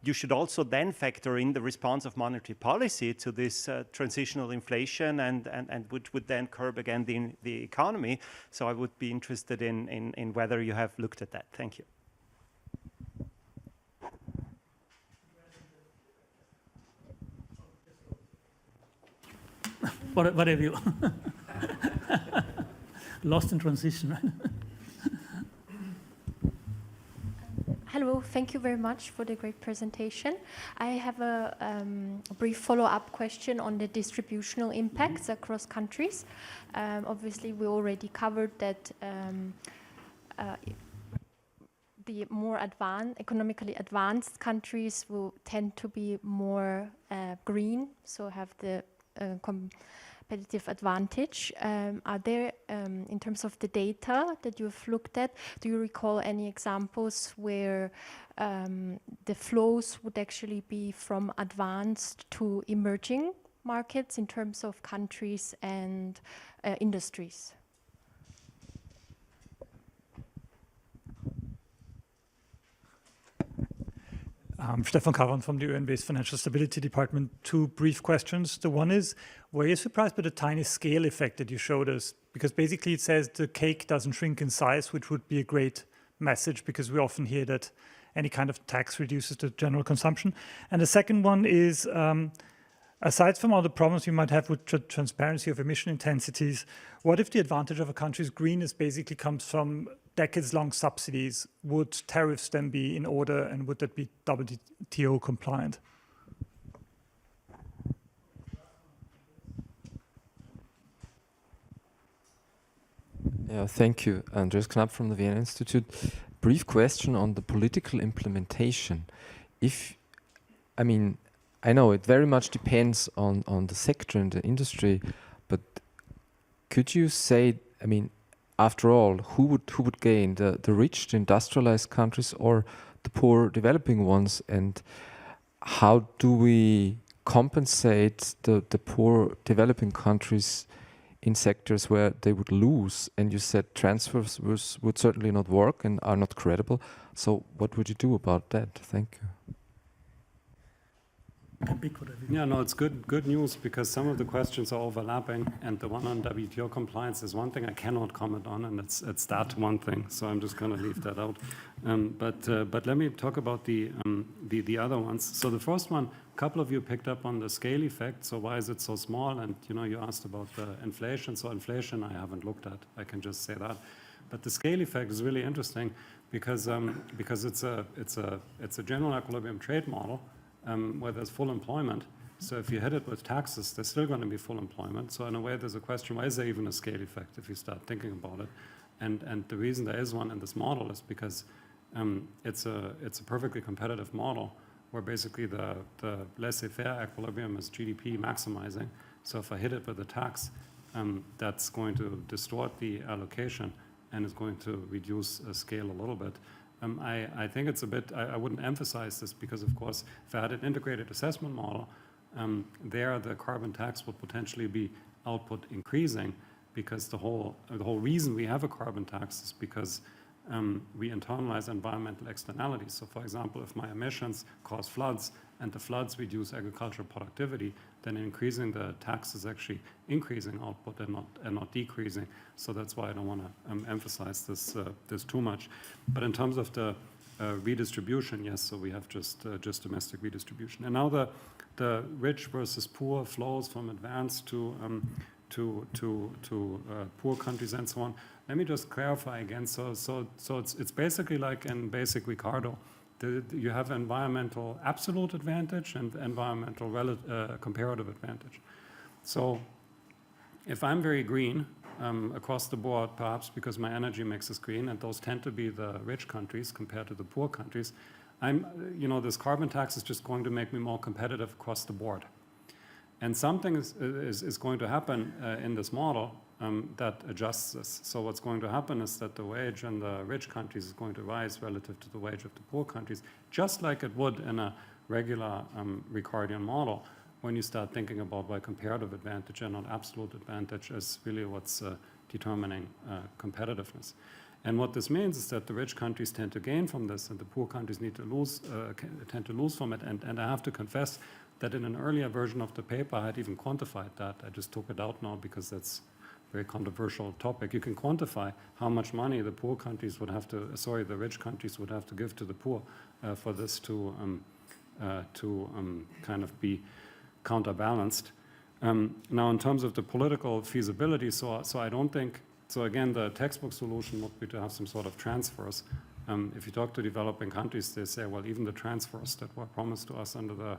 you should also then factor in the response of monetary policy to this transitional inflation and which would then curb again the economy. So I would be interested in whether you have looked at that. Thank you. What have you lost in transition? Hello, thank you very much for the great presentation. I have a brief follow-up question on the distributional impacts across countries. Obviously, we already covered that the more economically advanced countries will tend to be more green, so have the competitive advantage. Are there, in terms of the data that you've looked at, do you recall any examples where the flows would actually be from advanced to emerging markets in terms of countries and industries? Stefan Kavan from the UNB's Financial Stability Department. Two brief questions. The one is, were you surprised by the tiny scale effect that you showed us? Because basically it says the cake doesn't shrink in size, which would be a great message, because we often hear that any kind of tax reduces the general consumption. And the second one is, aside from all the problems you might have with transparency of emission intensities, what if the advantage of a country's greenness basically comes from decades-long subsidies? Would tariffs then be in order, and would that be WTO compliant? Yeah, thank you. Andreas Knapp from the Vienna Institute. Brief question on the political implementation. I mean, I know it very much depends on the sector and the industry, but could you say, I mean, after all, who would gain, the rich, the industrialized countries, or the poor developing ones? And how do we compensate the poor developing countries in sectors where they would lose? And you said transfers would certainly not work and are not credible. So what would you do about that? Thank you. Yeah, no, it's good news, because some of the questions are overlapping, and the one on WTO compliance is one thing I cannot comment on, and it's that one thing. So I'm just going to leave that out. But let me talk about the other ones. So the first one, a couple of you picked up on the scale effect. So why is it so small? And you asked about the inflation. So inflation I haven't looked at. I can just say that. But the scale effect is really interesting because it's a general equilibrium trade model. Where there's full employment. So if you hit it with taxes, there's still going to be full employment. So in a way, there's a question, why is there even a scale effect if you start thinking about it? And the reason there is one in this model is because it's a perfectly competitive model where basically the laissez-faire equilibrium is GDP maximizing. So if I hit it with a tax, that's going to distort the allocation and is going to reduce scale a little bit. I think it's a bit, I wouldn't emphasize this because, of course, if I had an integrated assessment model, there the carbon tax would potentially be output increasing, because the whole reason we have a carbon tax is because we internalize environmental externalities. So, for example, if my emissions cause floods and the floods reduce agricultural productivity, then increasing the tax is actually increasing output and not decreasing. So that's why I don't want to emphasize this too much. But in terms of the redistribution, yes, so we have just domestic redistribution. And now the rich versus poor flows from advanced to poor countries and so on. Let me just clarify again. So it's basically like in basic Ricardo. You have environmental absolute advantage and environmental comparative advantage. So if I'm very green across the board, perhaps because my energy mix is green, and those tend to be the rich countries compared to the poor countries, this carbon tax is just going to make me more competitive across the board. And something is going to happen in this model that adjusts this. So what's going to happen is that the wage in the rich countries is going to rise relative to the wage of the poor countries, just like it would in a regular Ricardian model, when you start thinking about why comparative advantage and not absolute advantage is really what's determining competitiveness. And what this means is that the rich countries tend to gain from this, and the poor countries tend to lose from it. And I have to confess that in an earlier version of the paper, I had even quantified that. I just took it out now because that's a very controversial topic. You can quantify how much money the poor countries would have to, the rich countries would have to give to the poor for this to kind of be counterbalanced. Now, in terms of the political feasibility, so I don't think, so again, the textbook solution would be to have some sort of transfers. If you talk to developing countries, they say, well, even the transfers that were promised to us under the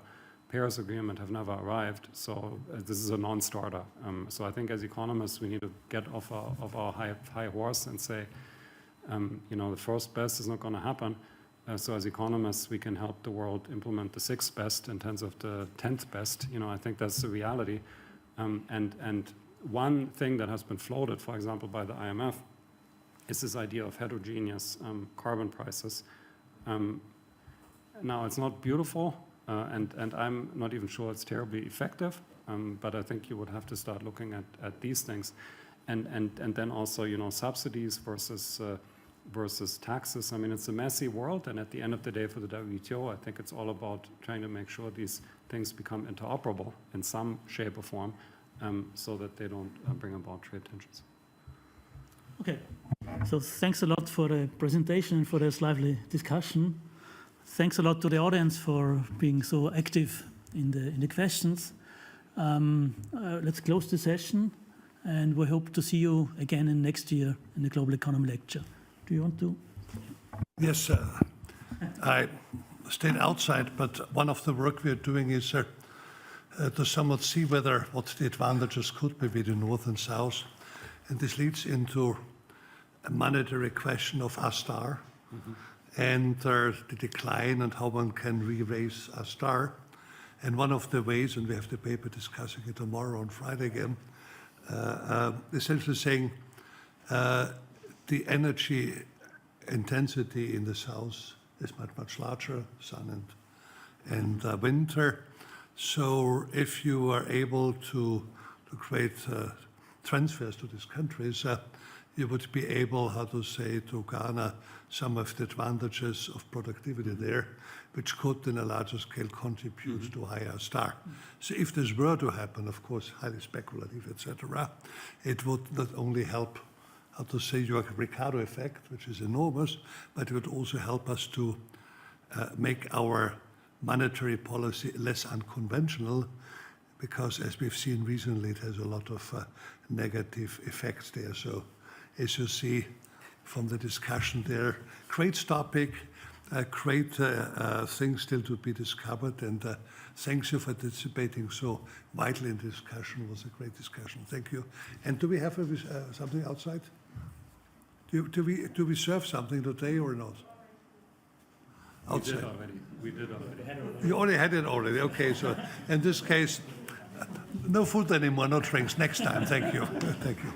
Paris Agreement have never arrived, so this is a non-starter. So I think as economists, we need to get off our high horse and say, the first best is not going to happen. So as economists, we can help the world implement the sixth best in terms of the 10th best. I think that's the reality. And one thing that has been floated, for example, by the IMF, is this idea of heterogeneous carbon prices. Now, it's not beautiful. And I'm not even sure it's terribly effective, but I think you would have to start looking at these things. And then also, you know, subsidies versus taxes. I mean, it's a messy world, and at the end of the day for the WTO, I think it's all about trying to make sure these things become interoperable in some shape or form, so that they don't bring about trade tensions. Okay, so thanks a lot for the presentation and for this lively discussion. Thanks a lot to the audience for being so active in the questions. Let's close the session, and we hope to see you again in next year in the Global Economy Lecture. Do you want to? Yes, I stayed outside, but one of the work we're doing is to somewhat see what the advantages could be with the North and South. And this leads into a monetary question of A*, and the decline and how one can re-raise A*. And one of the ways, and we have the paper discussing it tomorrow on Friday again, essentially saying the energy intensity in the south is much larger, sun and winter. So if you are able to create transfers to these countries, you would be able, to garner some of the advantages of productivity there, which could in a larger scale contribute to higher A*. So if this were to happen, of course, highly speculative, etc., it would not only help, your Ricardo effect, which is enormous, but it would also help us to make our monetary policy less unconventional, because as we've seen recently, it has a lot of negative effects there. So as you see from the discussion there, great topic, great things still to be discovered, and thanks you for participating so widely in the discussion. It was a great discussion. Thank you. And do we have something outside? Do we serve something today or not? Outside. We did already. You already had it already. Okay, so in this case, no food anymore, no drinks. Next time. Thank you. Thank you.